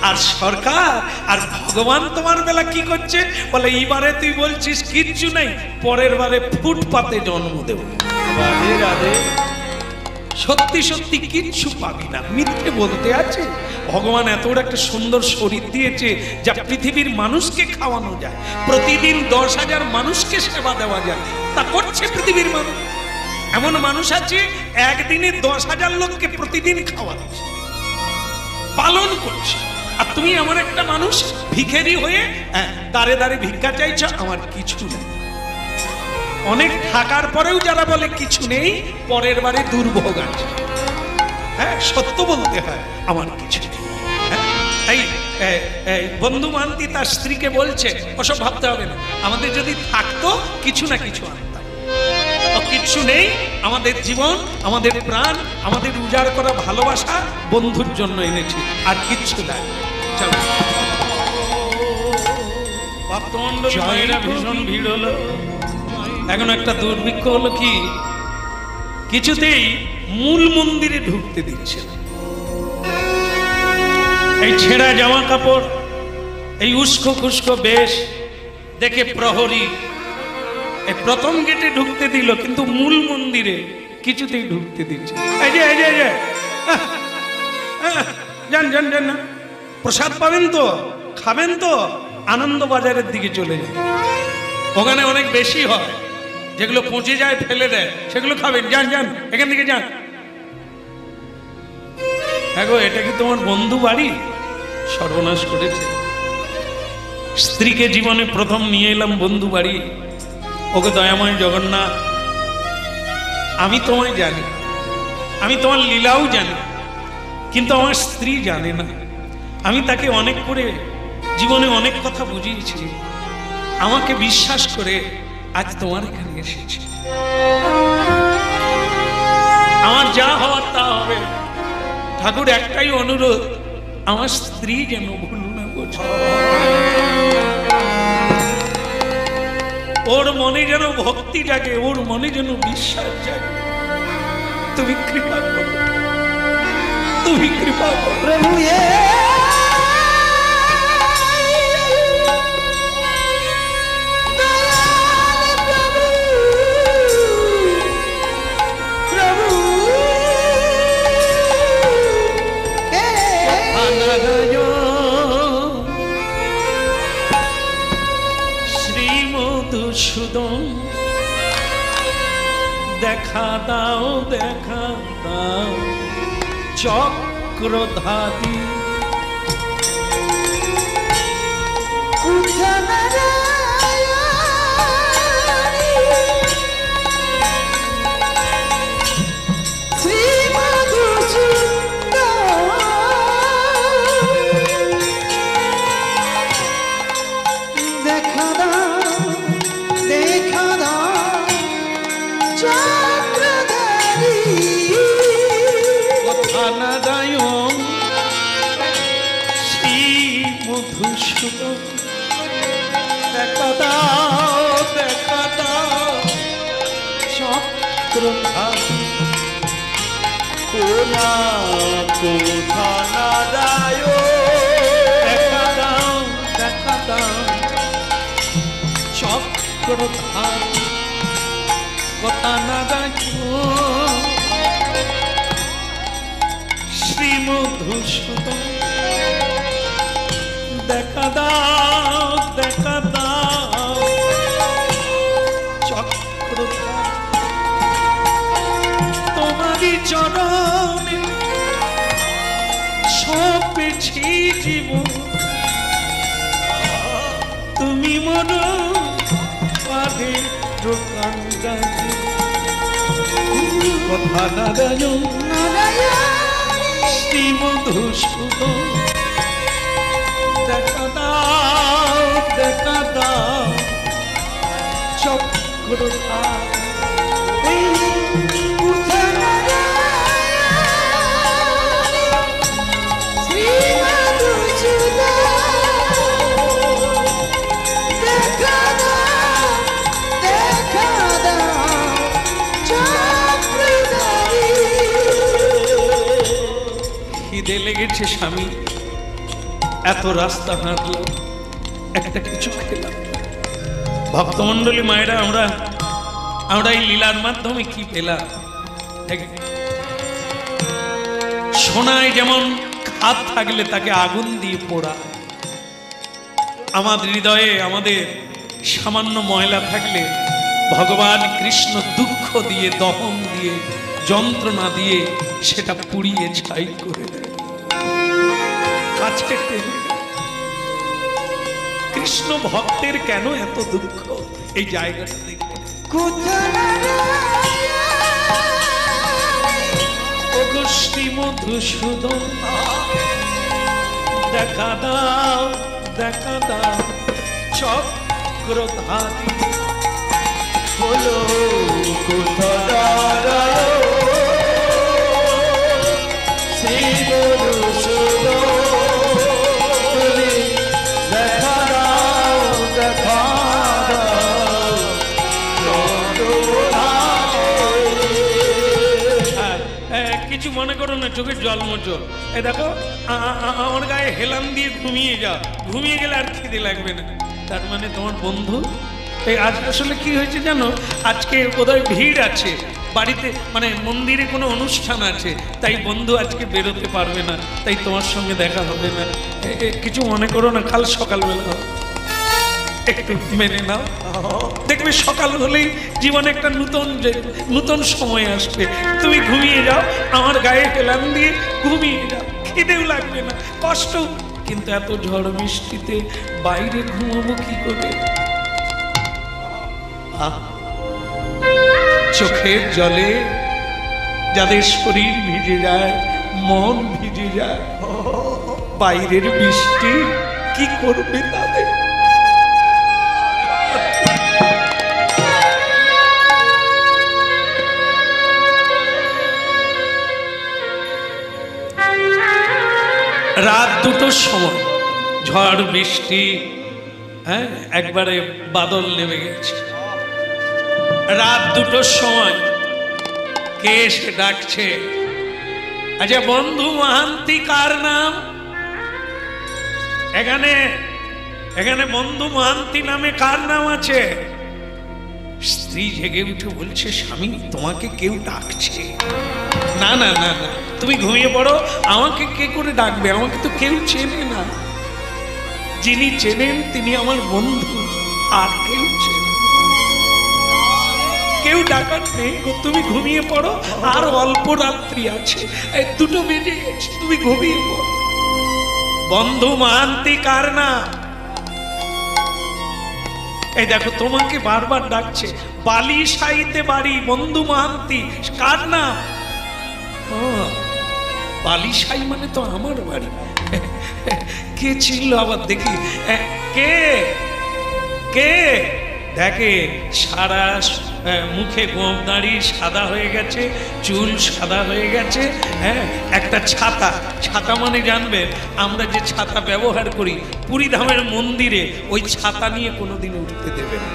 আর সরকার আর ভগবান তোমার বেলা কি করছে বলে, এইবারে তুই বলছিস কিচ্ছু নেই, পরের বারে ফুটপাতে জন্ম দেব। রাধে রাধে। সত্যি সত্যি কিচ্ছু পাবি না, মিথ্যে বলতে আছে। ভগবান এত বড় একটা সুন্দর শরীর দিয়েছে যা পৃথিবীর মানুষকে খাওয়ানো যায়, প্রতিদিন 10,000 মানুষকে সেবা দেওয়া যায়, তা করছে পৃথিবীর মানুষ। এমন মানুষ আছে একদিনে 10,000 লোককে প্রতিদিন খাওয়াচ্ছে, পালন করছে। আর তুমি এমন একটা মানুষ ভিখারি হয়ে দাঁড়ে দাঁড়ে ভিক্ষা চাইছো, আমার কিছু নেই। অনেক থাকার পরেও যারা বলে কিছু নেই, পরের বারে দুর্ভোগ আছে। হ্যাঁ, সত্য বলতে হয়, আমার কিছু নেই। এই বন্ধু মান্তি তার স্ত্রীকে বলছে, ওসব ভাবতে হবে না, আমাদের যদি থাকতো কিছু না কিছু আনতাম। কিচ্ছু নেই, আমাদের জীবন, আমাদের প্রাণ, আমাদের উজাড় করা ভালোবাসা বন্ধুর জন্য এনেছি, আর কিচ্ছু নাই। চলো, ভক্তমণ্ডলী মায়েরা ভীষণ ভিড় হলো। এখন একটা দুর্ভিক্ষ হলো কি, কিছুতেই মূল মন্দিরে ঢুকতে দিচ্ছে না। এই ছেঁড়া জামা কাপড়, এই উস্কো খুস্কো বেশ দেখে প্রহরী এই প্রথম গেটে ঢুকতে দিল, কিন্তু মূল মন্দিরে কিছুতেই ঢুকতে দিচ্ছে। এই যে এই যে এই যে যান যান যান না, প্রসাদ পাবেন তো, খাবেন তো, আনন্দ বাজারের দিকে চলে যান, ওখানে অনেক বেশি হয়, যেগুলো পচে যায় ফেলে দেয়, সেগুলো খাবেন, যান যান, এখান থেকে যান। হ্যাঁ গো, এটা কি তোমার বন্ধু বাড়ি? সর্বনাশ করেছে। স্ত্রীকে জীবনে প্রথম নিয়ে এলাম বন্ধু বাড়ি। ওকে দয়াময় জগন্নাথ, আমি তোমায় জানি, আমি তোমার লীলাও জানি, কিন্তু আমার স্ত্রী জানে না। আমি তাকে অনেক করে জীবনে অনেক কথা বুঝিয়েছি, আমাকে বিশ্বাস করে আজ তোমার এখানে এসেছি। আমার যা হওয়ার তা হবে। ঠাকুর একটাই অনুরোধ, আমার স্ত্রী যেন ভুল না বোঝে, ওর মনে যেন ভক্তি জাগে, ওর মনে যেন বিশ্বাস জাগে। তুমি কৃপা করো, তুমি কৃপা করো প্রভু। মধুসূদন দেখা দাও, দেখা দাও চক্রধারী, মধুসূদন দেখা দাও, দেখা দাও চক্রধারী, কোনা কোথা না যায়, দেখা দাও, দেখা দাও চক্রধারী, কথা না শ্রী মধুসূদন দেখা দাও, দেখা দাও চক্রধারী, তোমারই চরণে সপেছি জীবন, তুমি মন পাগে কান্দাজি, কথা না জানো শ্রী মধুসূদন দেখা দাও, দেখা দাও চক্রধারী। দেখা দাও, দেখা দাও স্বামী এত রাস্তা হাঁটলাম, একটা কিছু খেলাম। ভক্তমন্ডলী মায়েরা, আমরা এই লীলার মাধ্যমে কি পেলাম? সোনায় যেমন খাদ থাকলে তাকে আগুন দিয়ে পোড়া, আমাদের হৃদয়ে আমাদের সামান্য ময়লা থাকলে ভগবান কৃষ্ণ দুঃখ দিয়ে, দহন দিয়ে, যন্ত্রণা দিয়ে সেটা পুড়িয়ে ছাই করে দেয়। আজকে কৃষ্ণ ভক্তের কেন এত দুঃখ, এই জায়গাটা দেখে শ্রী মধুসূদন দেখা দাও, দেখা দাও চক্রধারী বলো কোথায় শ্রী মধুসূদন, দেখা দাও, দেখা কিছু মনে করো না, চোখের জল মোচো। এ দেখো আমার গায়ে হেলান দিয়ে ঘুমিয়ে যাও, ঘুমিয়ে গেলে আর খিদে লাগবে না। তার মানে তোমার বন্ধু এই আজ আসলে কি হয়েছে জানো, আজকে বোধহয় ভিড় আছে বাড়িতে, মানে মন্দিরে কোনো অনুষ্ঠান আছে, তাই বন্ধু আজকে বেরোতে পারবে না, তাই তোমার সঙ্গে দেখা হবে না। কিছু মনে করো না, কাল সকালবেলা হবে, একটু মেনে নাও। দেখবে সকাল হলেই জীবনে একটা নতুন সময় আসবে। তুমি ঘুমিয়ে যাও, আমার গায়ে হেলান দিয়ে ঘুমিয়ে যাও, খিদেও লাগবে না, কষ্ট। কিন্তু এত ঝড় বৃষ্টিতে বাইরে ঘুমাবো কি করে? চোখের জলে যাদের শরীর ভিজে যায়, মন ভিজে যায়, বাইরের বৃষ্টি কি করবে তাদের? রাত 2টোর সময় ঝড় বৃষ্টি, হ্যাঁ একবারে বাদল নেমে গেছে। রাত 2টোর সময় কে এসে ডাকছে? আচ্ছা বন্ধু মহান্তি কার নাম? এখানে বন্ধু মহান্তি নামে কার নাম আছে? স্ত্রী জেগে উঠে বলছে, স্বামী তোমাকে কেউ ডাকছে। না না না না, তুমি ঘুমিয়ে পড়ো, আমাকে কে করে ডাকবে? আমাকে তো কেউ চেনে না। যিনি চেনেন তিনি আমার বন্ধু, আর কেউ চেনে, কেউ ডাকার নেই। তুমি ঘুমিয়ে পড়ো, আর অল্প রাত্রি আছে, 2টো বেজে গেছে, তুমি ঘুমিয়ে পড়ো। বন্ধু মহান্তি কার নাম? এই দেখো তোমাকে বারবার ডাকছে, বালিশাইতে বাড়ি, বন্ধু মহান্তি কার নাম? বালিশাই মানে তো আমার বাড়ি। কে ছিল আবার দেখি, কে কে দেখে সারা মুখে গোঁফ দাড়ি সাদা হয়ে গেছে, চুল সাদা হয়ে গেছে, হ্যাঁ একটা ছাতা। ছাতা মানে জানবেন, আমরা যে ছাতা ব্যবহার করি পুরীধামের মন্দিরে, ওই ছাতা নিয়ে কোনোদিন উঠতে দেবে না।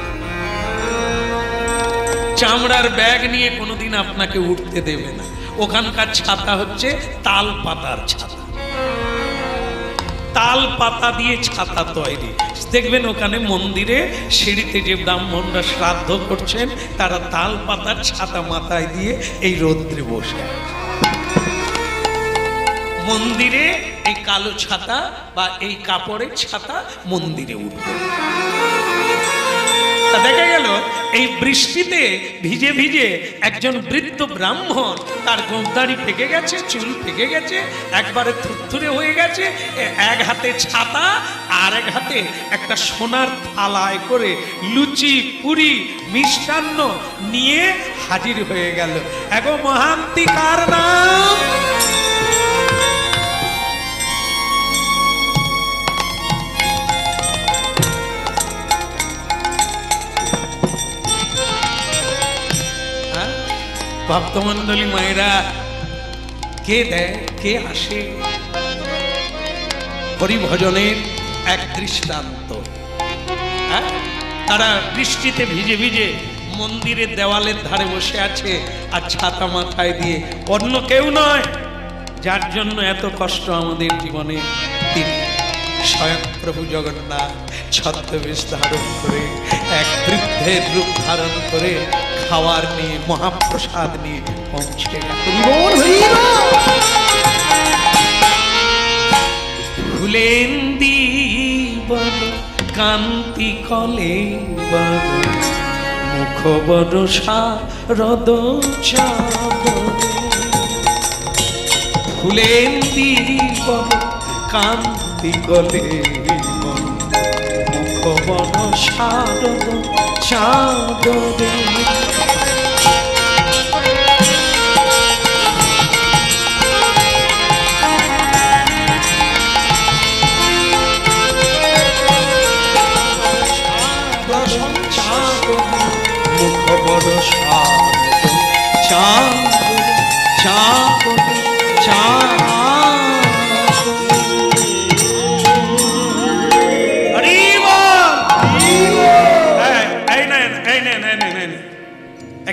চামড়ার ব্যাগ নিয়ে কোনোদিন আপনাকে উঠতে দেবে না। ওখানকার ছাতা হচ্ছে তাল পাতার ছাতা, তাল পাতা দিয়ে ছাতা তৈরি। দেখবেন ওখানে মন্দিরে সিঁড়িতে যে ব্রাহ্মণরা শ্রাদ্ধ করছেন, তারা তাল পাতার ছাতা মাথায় দিয়ে এই রৌদ্রে বসে মন্দিরে এই কালো ছাতা বা এই কাপড়ের ছাতা মন্দিরে উঠবে। দেখা গেল এই বৃষ্টিতে ভিজে ভিজে একজন বৃদ্ধ ব্রাহ্মণ, তার গোঁফদাড়ি পেকে গেছে, চুল পেকে গেছে, একবারে থুরথুরে হয়ে গেছে, এক হাতে ছাতা আর এক হাতে একটা সোনার থালায় করে লুচি পুরি মিষ্টান্ন নিয়ে হাজির হয়ে গেল। এগো মহান্তি কার নাম? ভক্তমন্ডলী মায়েরা, কে দেয় কে আসে? হরিভজনের এক দৃষ্টান্ত। তারা বৃষ্টিতে ভিজে ভিজে মন্দিরের দেওয়ালের ধারে বসে আছে, আর ছাতা মাথায় দিয়ে। অন্য কেউ নয়, যার জন্য এত কষ্ট আমাদের জীবনে, তিনি স্বয়ং প্রভু জগন্নাথ ছদ্মবেশ ধারণ করে এক বৃদ্ধের রূপ ধারণ করে খাওয়ার নিয়ে মহাপ্রসাদ নিয়ে পৌঁছে গেলেন। ফুলেন দিবন কান্তি কলে বন মুখ বড় শারদ চাঁদরে। ফুলেন দিবন কান্তি কলে বন মুখ বড় শারদ চাঁদরে।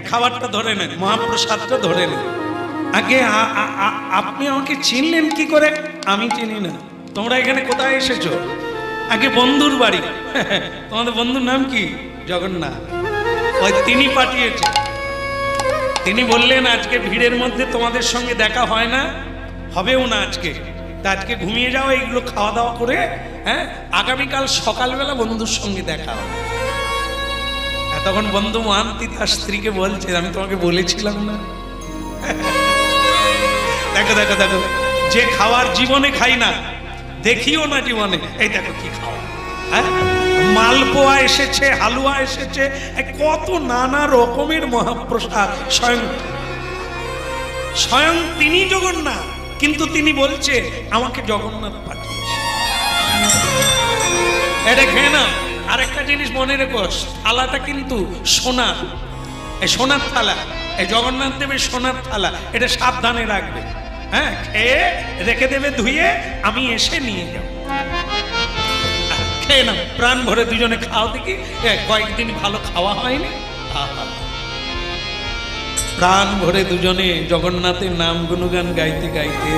খাবারটা ধরে নেন, মহাপ্রসাদটা ধরে নেন। আগে আপনি আমাকে চিনলেন কি করে? আমি চিনি না। তোমরা এখানে কোথায় এসেছো? আগে বন্ধুর বাড়ি। তোমাদের বন্ধুর নাম কি? জগন্নাথ। ওই তিনি পাঠিয়েছে। তিনি বললেন আজকে ভিড়ের মধ্যে তোমাদের সঙ্গে দেখা হয় না, হবেও না আজকে, তা আজকে ঘুমিয়ে যাও, এইগুলো খাওয়া দাওয়া করে আগামীকাল সকালবেলা বন্ধুর সঙ্গে দেখা হবে। তখন বন্ধু মহান্তি তার স্ত্রীকে বলছে, আমি তোমাকে বলেছিলাম না। দেখো দেখো দেখো, যে খাওয়ার জীবনে খাই না, দেখিও না জীবনে, এই দেখো কি খাওয়া। মালপোয়া এসেছে, হালুয়া এসেছে, কত নানা রকমের মহাপ্রসাদ। স্বয়ং তিনি জগন্নাথ, কিন্তু তিনি বলছে আমাকে জগন্নাথ পাঠিয়েছে। এটা খেয়ে না। আরেকটা জিনিস মনে রেখো, থালাটা কিন্তু সোনার, এই সোনার থালা, এই জগন্নাথ দেবের সোনার থালা, এটা সাবধানে রাখবে। হ্যাঁ, খেয়ে রেখে দেবে ধুয়ে, আমি এসে নিয়ে যাব। খেয়ে না, প্রাণ ভরে দুজনে খাও দেখি। কয়েকদিন ভালো খাওয়া হয়নি, প্রাণ ভরে দুজনে জগন্নাথের নাম গুণগান গাইতে গাইতে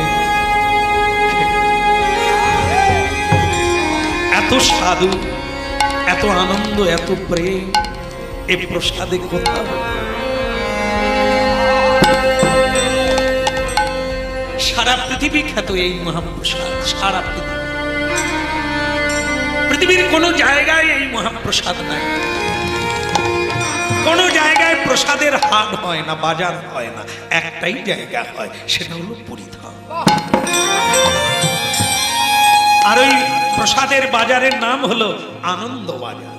এত সাধু, এত আনন্দ, এত প্রেম এই প্রসাদে কোথাও। সারা পৃথিবী খ্যাত এই মহাপ্রসাদ, সারা পৃথিবীর কোন জায়গায় এই মহাপ্রসাদ নাই। কোন জায়গায় প্রসাদের হাট হয় না, বাজার হয় না, একটাই জায়গা হয়, সেটা হলো পুরীধাম। আর ওই প্রসাদের বাজারের নাম হলো আনন্দ বাজার।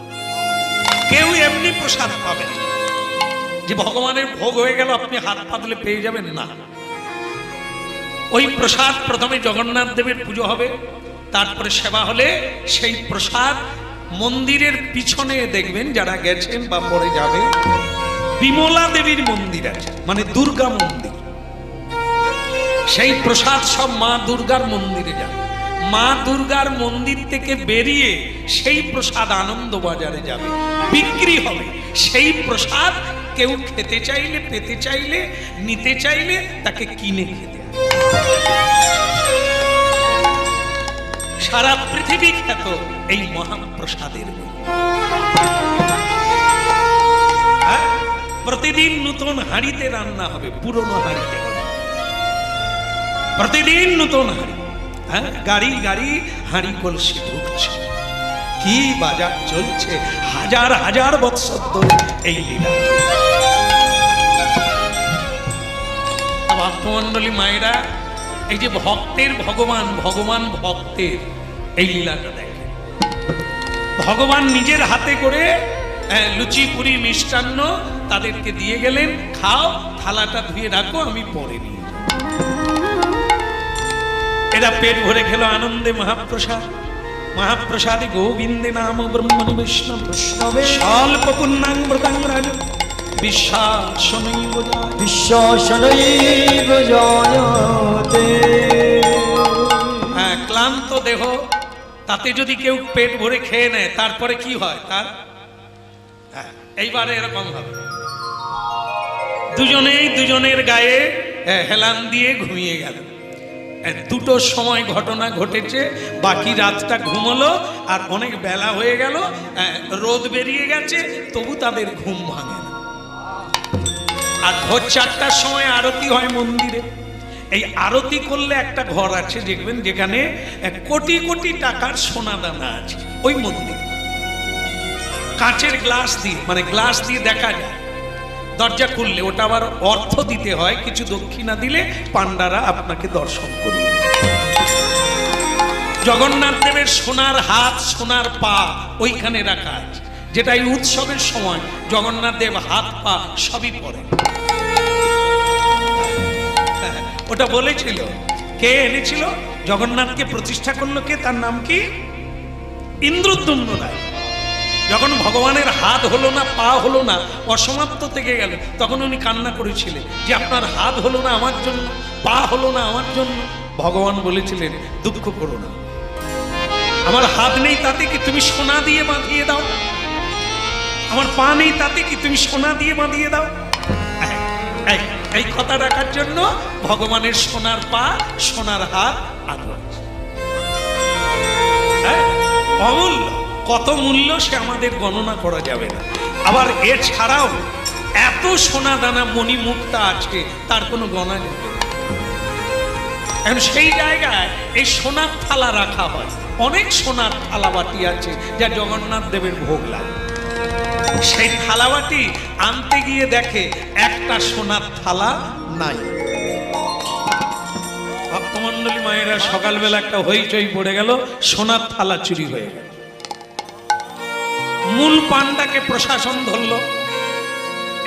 কেউ এমনি প্রসাদ পাবেন যে ভগবানের ভোগ হয়ে গেল আপনি হাত পাতলে পেয়ে যাবেন না। ওই প্রসাদ প্রথমে জগন্নাথ দেবের পুজো হবে, তারপরে সেবা হলে সেই প্রসাদ মন্দিরের পিছনে দেখবেন, যারা গেছেন বা পরে যাবে, বিমলা দেবীর মন্দির আছে, মানে দুর্গা মন্দির। সেই প্রসাদ সব মা দুর্গার মন্দিরে যাবে। মা দুর্গার মন্দির থেকে বেরিয়ে সেই প্রসাদ আনন্দ বাজারে যাবে, বিক্রি হবে। সেই প্রসাদ কেউ খেতে চাইলে, পেতে চাইলে, নিতে চাইলে তাকে কিনে খেতে হবে। সারা পৃথিবী খ্যাত এই মহাপ্রসাদের। প্রতিদিন নতুন হাঁড়িতে রান্না হবে, পুরনো হাঁড়িতে হবে, প্রতিদিন নতুন হাঁড়ি। গাড়ি গাড়ি হাঁড়ি কলসি ঢুকছে। কি বাজার চলছে, হাজার হাজার বৎসর ধরে এই লীলা। ভক্তমন্ডলী মায়েরা, এই যে ভক্তের ভগবান, ভগবান ভক্তের এই লীলাটা দেখে। ভগবান নিজের হাতে করে লুচি পুরি মিষ্টান্ন তাদেরকে দিয়ে গেলেন, খাও, থালাটা ধুয়ে রাখো, আমি পরে নিয়ে যাব। এরা পেট ভরে খেলো আনন্দে মহাপ্রসাদ। মহাপ্রসাদে গোবিন্দে নাম ব্রহ্মণি বৈষ্ণব স্বল্প পুণ্যাং মৃতাঙ্গরাজ বিশ্বাসনৈব জায়তে। হ্যাঁ, ক্লান্ত দেহ, তাতে যদি কেউ পেট ভরে খেয়ে নেয়, তারপরে কি হয় তার? এইবারে এরকম হবে, দুজনেই দুজনের গায়ে হেলান দিয়ে ঘুমিয়ে গেল। দুটোর সময় ঘটনা ঘটেছে, বাকি রাতটা ঘুমলো, আর অনেক বেলা হয়ে গেল, রোদ বেরিয়ে গেছে, তবু তাদের ঘুম ভাঙে না। আর ভোর 4টার সময় আরতি হয় মন্দিরে। এই আরতি করলে একটা ঘর আছে দেখবেন, যেখানে কোটি কোটি টাকার সোনা দানা আছে। ওই মন্দির কাঁচের গ্লাস দিয়ে, মানে গ্লাস দিয়ে দেখা যায়, দরজা খুললে ওটা আবার অর্থ দিতে হয়, কিছু দক্ষিণা দিলে পান্ডারা আপনাকে দর্শন করিয়ে। জগন্নাথ দেবের সোনার হাত, সোনার পা ওইখানে রাখা আছে, যেটা এই উৎসবের সময় জগন্নাথ দেব হাত পা সবই পরে। ওটা বলেছিল কে এনেছিল, জগন্নাথকে প্রতিষ্ঠা করলো কে, তার নাম কি? ইন্দ্রদ্যুম্ন রায়। যখন ভগবানের হাত হলো না, পা হলো না, অসমাপ্ত থেকে গেল, তখন উনি কান্না করেছিলেন যে আপনার হাত হলো না আমার জন্য, পা হলো না আমার জন্য। ভগবান বলেছিলেন দুঃখ করো না, আমার হাত নেই তাতে কি তুমি সোনা দিয়ে বাঁধিয়ে দাও, আমার পা নেই তাতে কি তুমি সোনা দিয়ে বাঁধিয়ে দাও। এই কথা রাখার জন্য ভগবানের সোনার পা, সোনার হাত আদর, অমূল্য। কত মূল্য সে আমাদের গণনা করা যাবে না। আবার এছাড়াও এত সোনা দানা মণি মুক্তা আছে, তার কোনো গণনা যাবে না। এখন সেই জায়গায় এই সোনার থালা রাখা হয়, অনেক সোনার থালা বাটি আছে যা জগন্নাথ দেবের ভোগ লাগে। সেই থালাবাটি আনতে গিয়ে দেখে একটা সোনার থালা নাই। ভক্তমন্ডলী মায়েরা, সকালবেলা একটা হইচই পড়ে গেল, সোনার থালা চুরি হয়ে গেল। মূল পান্ডাকে প্রশাসন ধরলো,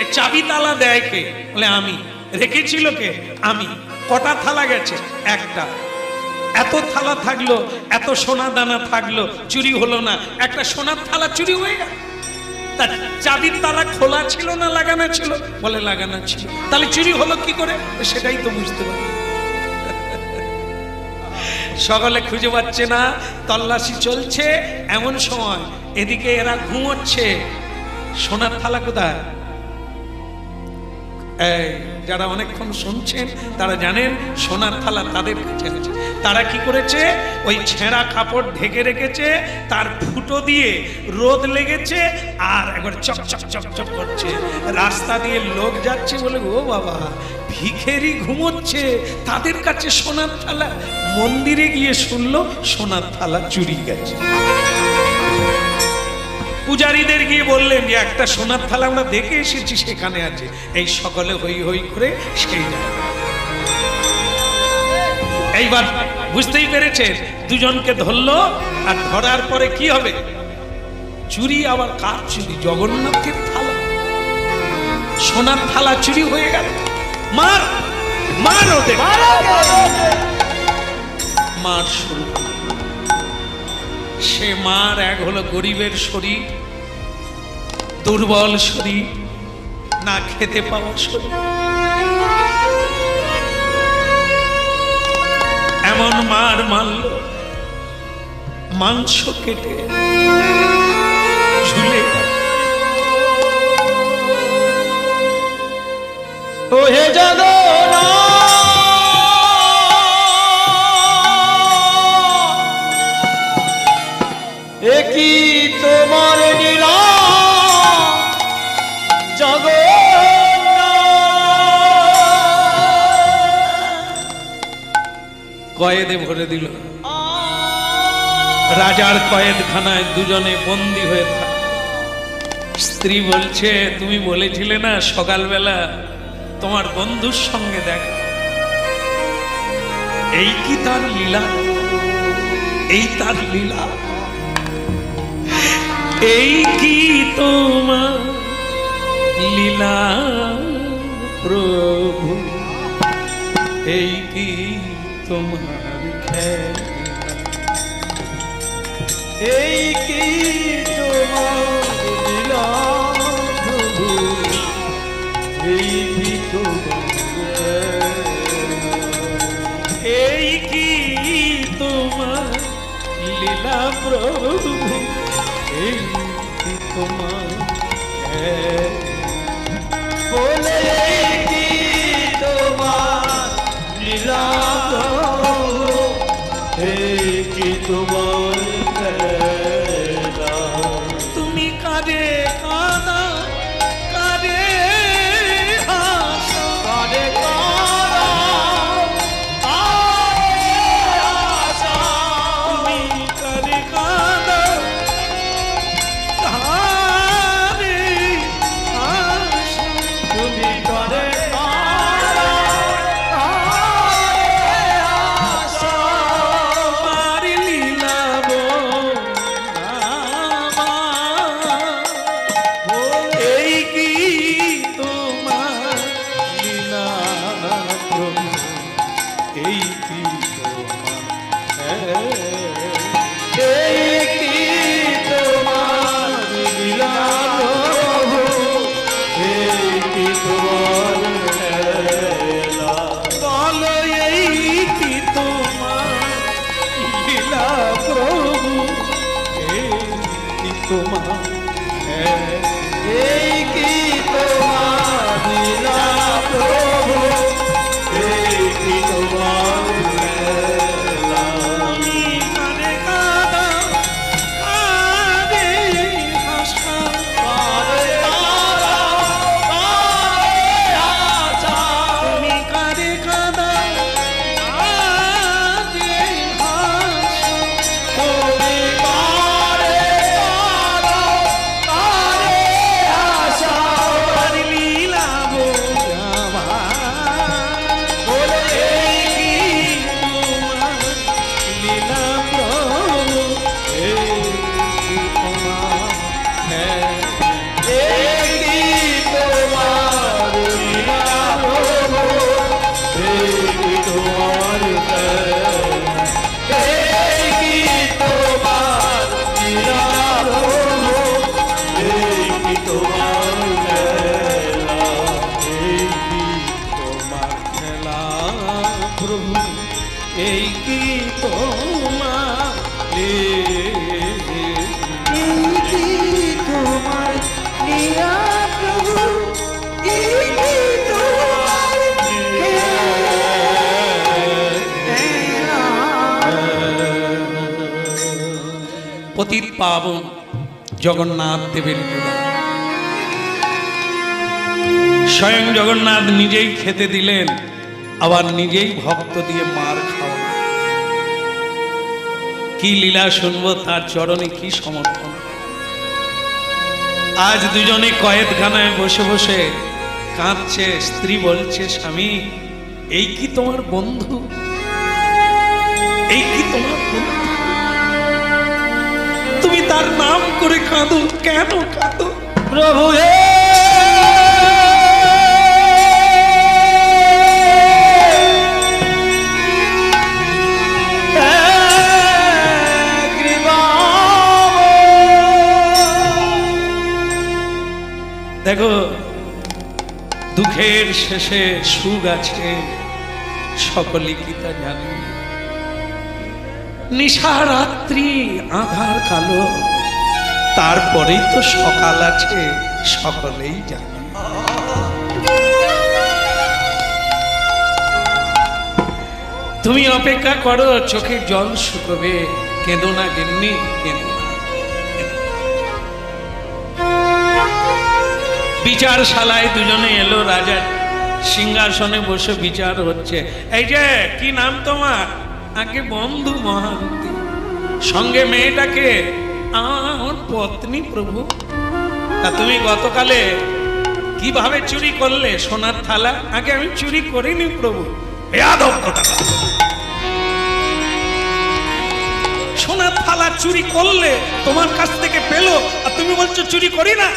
এ চাবি তালা দেয় কে? বলে আমি। রেখেছিল কে? আমি। কটা থালা গেছে? একটা। এত থালা থাকলো, এত সোনা দানা থাকলো, চুরি হলো না, একটা সোনার থালা চুরি হয়ে গেল। তার চাবির তালা খোলা ছিল না লাগানো ছিল? বলে লাগানো ছিল। তাহলে চুরি হলো কি করে? সেটাই তো বুঝতে পারি। সকালে খুঁজে পাচ্ছে না, তল্লাশি চলছে, এমন সময় এদিকে এরা ঘুমোচ্ছে। সোনার থালা কোথায়? যারা অনেকক্ষণ শুনছেন তারা জানেন সোনার থালা তাদের কাছে আছে। তারা কি করেছে? ওই ছেঁড়া কাপড় ঢেকে রেখেছে, তার ফুটো দিয়ে রোদ লেগেছে, আর একবার চকচক চকচক করছে। রাস্তা দিয়ে লোক যাচ্ছে বলে, ও বাবা, ভিখেরি ঘুমোচ্ছে, তাদের কাছে সোনার থালা। মন্দিরে গিয়ে শুনলো সোনার থালা চুরি গেছে। পূজারীদের গিয়ে বললেন যে একটা সোনার থালা আমরা দেখে এসেছি, সেখানে আছে। এই সকলে হই হই করে সেই জায়গায়। এইবার বুঝতেই পেরেছেন, দুজনকে ধরলো। আর ধরার পরে কি হবে? চুরি আবার কার চুরি? জগন্নাথের থালা, সোনার থালা চুরি হয়ে গেল। মার মার ওদের, মার শুরু। সে মার এক হলো গরিবের শরীর, দুর্বল শরীর, না খেতে পাওয়া শরীর। এমন মার মারল, মাংস কেটে ঝুলে গেল। ও হে জগন্নাথ, এ কি তোমার লীলা জগন্নাথ। কয়েদে ভরে দিল, রাজার কয়েদখানায় দুজনে বন্দী হয়ে থাকে। স্ত্রী বলছে, তুমি বলেছিলে না সকালবেলা তোমার বন্ধুর সঙ্গে দেখা, এই কি তার লীলা? এই তার লীলা? এই কি তোমার লীলা প্রভু? এই কি তোমার খেলা? এই কি তোমার লীলা প্রভু? এই কি তোমার এই কি তোমার লীলা প্রভু? এই কি তোমার বলে, এই কি তোমার লীলা প্রভু? এই কি তোমার লীলা? এই কি তোমার লীলা প্রভু, এই কি তোমার খেলা? পতিত পাবন জগন্নাথ দেবের লীলা। স্বয়ং জগন্নাথ নিজেই খেতে দিলেন, আবার নিজেই ভক্ত দিয়ে মার খাওয়া। কি লীলা শুনবো, তার চরণে কি সমর্পণ। আজ দুজনে কয়েদখানায় বসে বসে কাঁদছে। স্ত্রী বলছে, স্বামী এই কি তোমার বন্ধু, এই কি তোমার বন্ধু, তুমি তার নাম করে কাঁদো, কেন কাঁদো? প্রভু দেখো, দুঃখের শেষে সুখ আছে, সকলে কি তা জানে। নিশা রাত্রি আঁধার কালো, তারপরেই তো সকাল আছে, সকলেই জানে। তুমি অপেক্ষা করো, চোখে জল শুকবে, কেঁদো না গিন্নি, কেঁদো না। বিচারশালায় দুজনে এলো, রাজার সিংহাসনে বসে বিচার হচ্ছে। এই যে কি নাম তোমার? আগে বন্ধু মহান্তি। সঙ্গে মেয়েটাকে? আমার পত্নী প্রভু। তা তুমি গতকালে কিভাবে চুরি করলে সোনার থালা? আগে আমি চুরি করিনি প্রভু। বেয়াদব কোথাকার। সোনার থালা চুরি করলে, তোমার কাছ থেকে পেলো, আর তুমি বলছো চুরি করি না?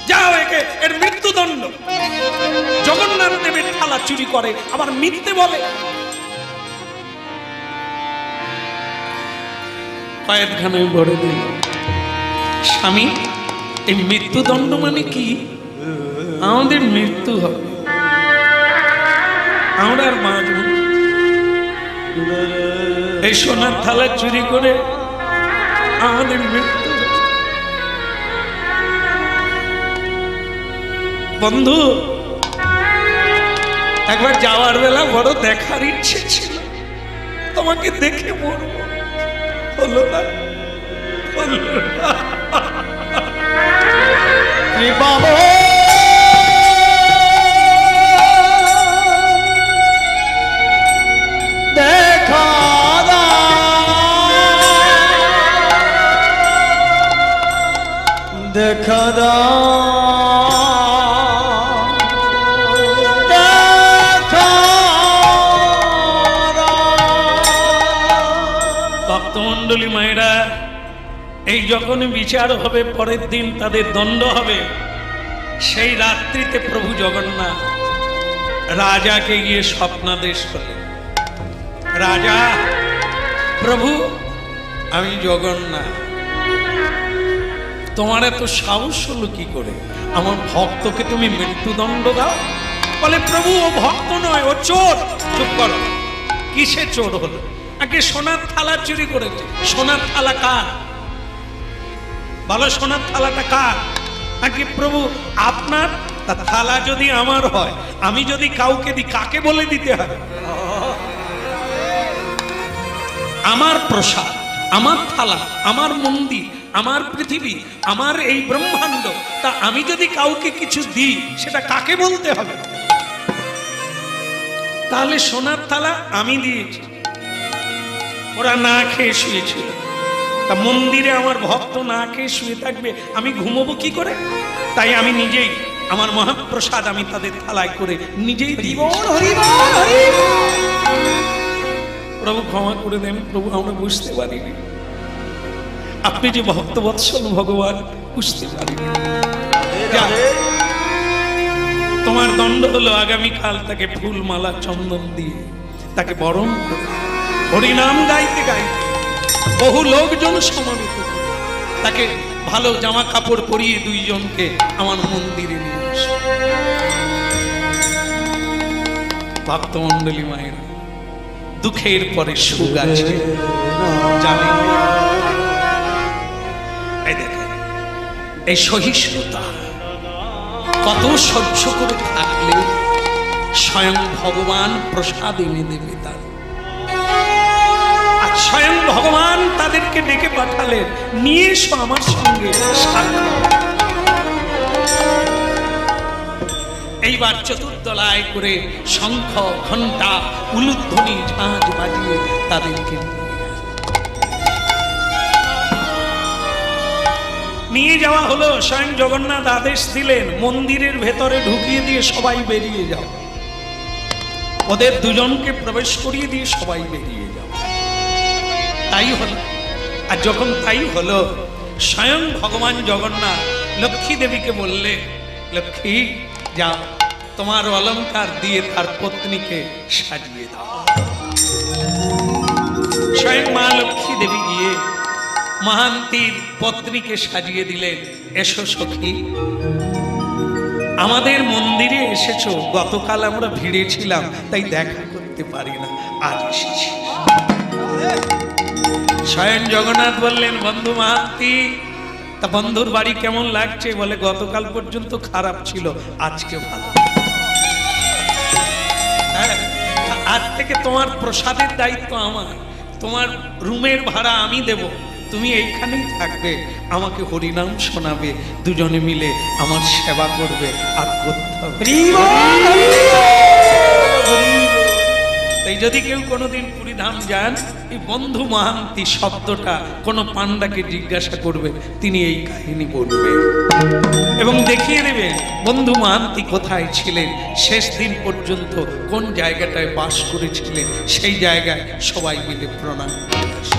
যাও, এর মৃত্যুদণ্ড। জগন্নাথ দেবের থালা চুরি করে, আবার মিথ্যে বলে। কয়েদখানায় ভরে দিল। স্বামী, এই মৃত্যুদণ্ড মানে কি? আমাদের মৃত্যু হবে, আমরা আর বাঁচব। এই সোনার থালা চুরি করে আমাদের মৃত্যু। বন্ধু, একবার যাওয়ার বেলা বড় দেখার ইচ্ছে ছিল, তোমাকে দেখে মরব, হলো না, হলো না। বাবা দেখা দেখা দা ভক্তমণ্ডলী মায়েরা, এই যখন বিচার হবে, পরের দিন তাদের দণ্ড হবে, সেই রাত্রিতে প্রভু জগন্নাথ রাজাকে গিয়ে স্বপ্নাদেশ করলেন। রাজা, প্রভু আমি জগন্নাথ, তোমার এত সাহস হলো কি করে? আমার ভক্তকে তুমি মৃত্যুদণ্ড দাও? বলে, প্রভু ও ভক্ত নয়, ও চোর। চুপ করো। কিসে চোর হলো? আগে সোনার থালা চুরি করেছে। সোনার থালা কার? বলো, সোনার থালাটা কার? আগে প্রভু আপনার। তা থালা যদি আমার হয়, আমি যদি কাউকে দিই, কাকে বলে দিতে হবে? আমার প্রসাদ, আমার থালা, আমার মন্দির, আমার পৃথিবী, আমার এই ব্রহ্মাণ্ড, তা আমি যদি কাউকে কিছু দিই, সেটা কাকে বলতে হবে? তাহলে সোনার থালা আমি দিয়েছি, ওরা না খেয়ে শুয়েছিল। তা মন্দিরে আমার ভক্ত না খেয়ে শুয়ে থাকবে, আমি ঘুমোবো কি করে? তাই আমি নিজেই আমার মহাপ্রসাদ আমি তাদের থালায় করে নিজেই দিব। প্রভু ক্ষমা করে দেন প্রভু, আমরা বুঝতে পারিনি, আপনি যে ভক্তবৎসল ভগবান, বুঝতে পারিনি। তোমার দণ্ড হলো আগামীকাল তাকে ফুল মালা চন্দন দিয়ে তাকে বরণ করে হরিনাম গাইতে গাইতে বহু লোকজন সমাবেত করে তাকে ভালো জামা কাপড় পরিয়ে দুইজনকে আমার মন্দিরে নিয়ে আসো। ভক্তমণ্ডলী মায়ের দুঃখের পরে সুখ আছে জানেন? এই দেখেন এই সহিষ্ণুতা, কত সহ্য করে থাকলে স্বয়ং ভগবান প্রসাদ এনে দেবে তার। আর স্বয়ং ভগবান তাদেরকে ডেকে পাঠালেন, নিয়ে এসো আমার সঙ্গে সাক্ষাৎ। এইবার চতুর্দলায় করে শঙ্খ ঘণ্টা উলুধ্বনি ঝাঁঝ বাজিয়ে তাদেরকে নিয়ে যাওয়া হলো। স্বয়ং জগন্নাথ আদেশ দিলেন, মন্দিরের ভেতরে ঢুকিয়ে দিয়ে সবাই বেরিয়ে যাও। ওদের দুজনকে প্রবেশ করিয়ে দিয়ে সবাই বেরিয়ে যাও। তাই হলো। আর যখন তাই হলো, স্বয়ং ভগবান জগন্নাথ লক্ষ্মী দেবীকে বললে, লক্ষ্মী যাও, তোমার অলংকার দিয়ে তার পত্নীকে সাজিয়ে দাও। স্বয়ং মা লক্ষ্মী দেবী গিয়ে মহান্তির পত্নীকে সাজিয়ে দিলেন। এসো সখী, আমাদের মন্দিরে এসেছো, গতকাল আমরা ভিড়ে ছিলাম তাই দেখা করতে পারি না, আজ এসেছি। স্বয়ং জগন্নাথ বললেন, বন্ধু মহান্তি, তা বন্ধুর বাড়ি কেমন লাগছে? বলে, গতকাল পর্যন্ত খারাপ ছিল, আজকে ভালো। হ্যাঁ, আজ থেকে তোমার প্রসাদের দায়িত্ব আমার, তোমার রুমের ভাড়া আমি দেব, তুমি এইখানেই থাকবে, আমাকে হরিনাম শোনাবে, দুজনে মিলে আমার সেবা করবে আর করতে হবে। তাই যদি কেউ কোনোদিন পুরীধাম যান, এই বন্ধু মহান্তি শব্দটা কোনো পান্ডাকে জিজ্ঞাসা করবে, তিনি এই কাহিনী বলবে এবং দেখিয়ে দেবে বন্ধু মহান্তি কোথায় ছিলেন, শেষ দিন পর্যন্ত কোন জায়গাটায় বাস করেছিলেন, সেই জায়গায় সবাই মিলে প্রণাম করে আসে।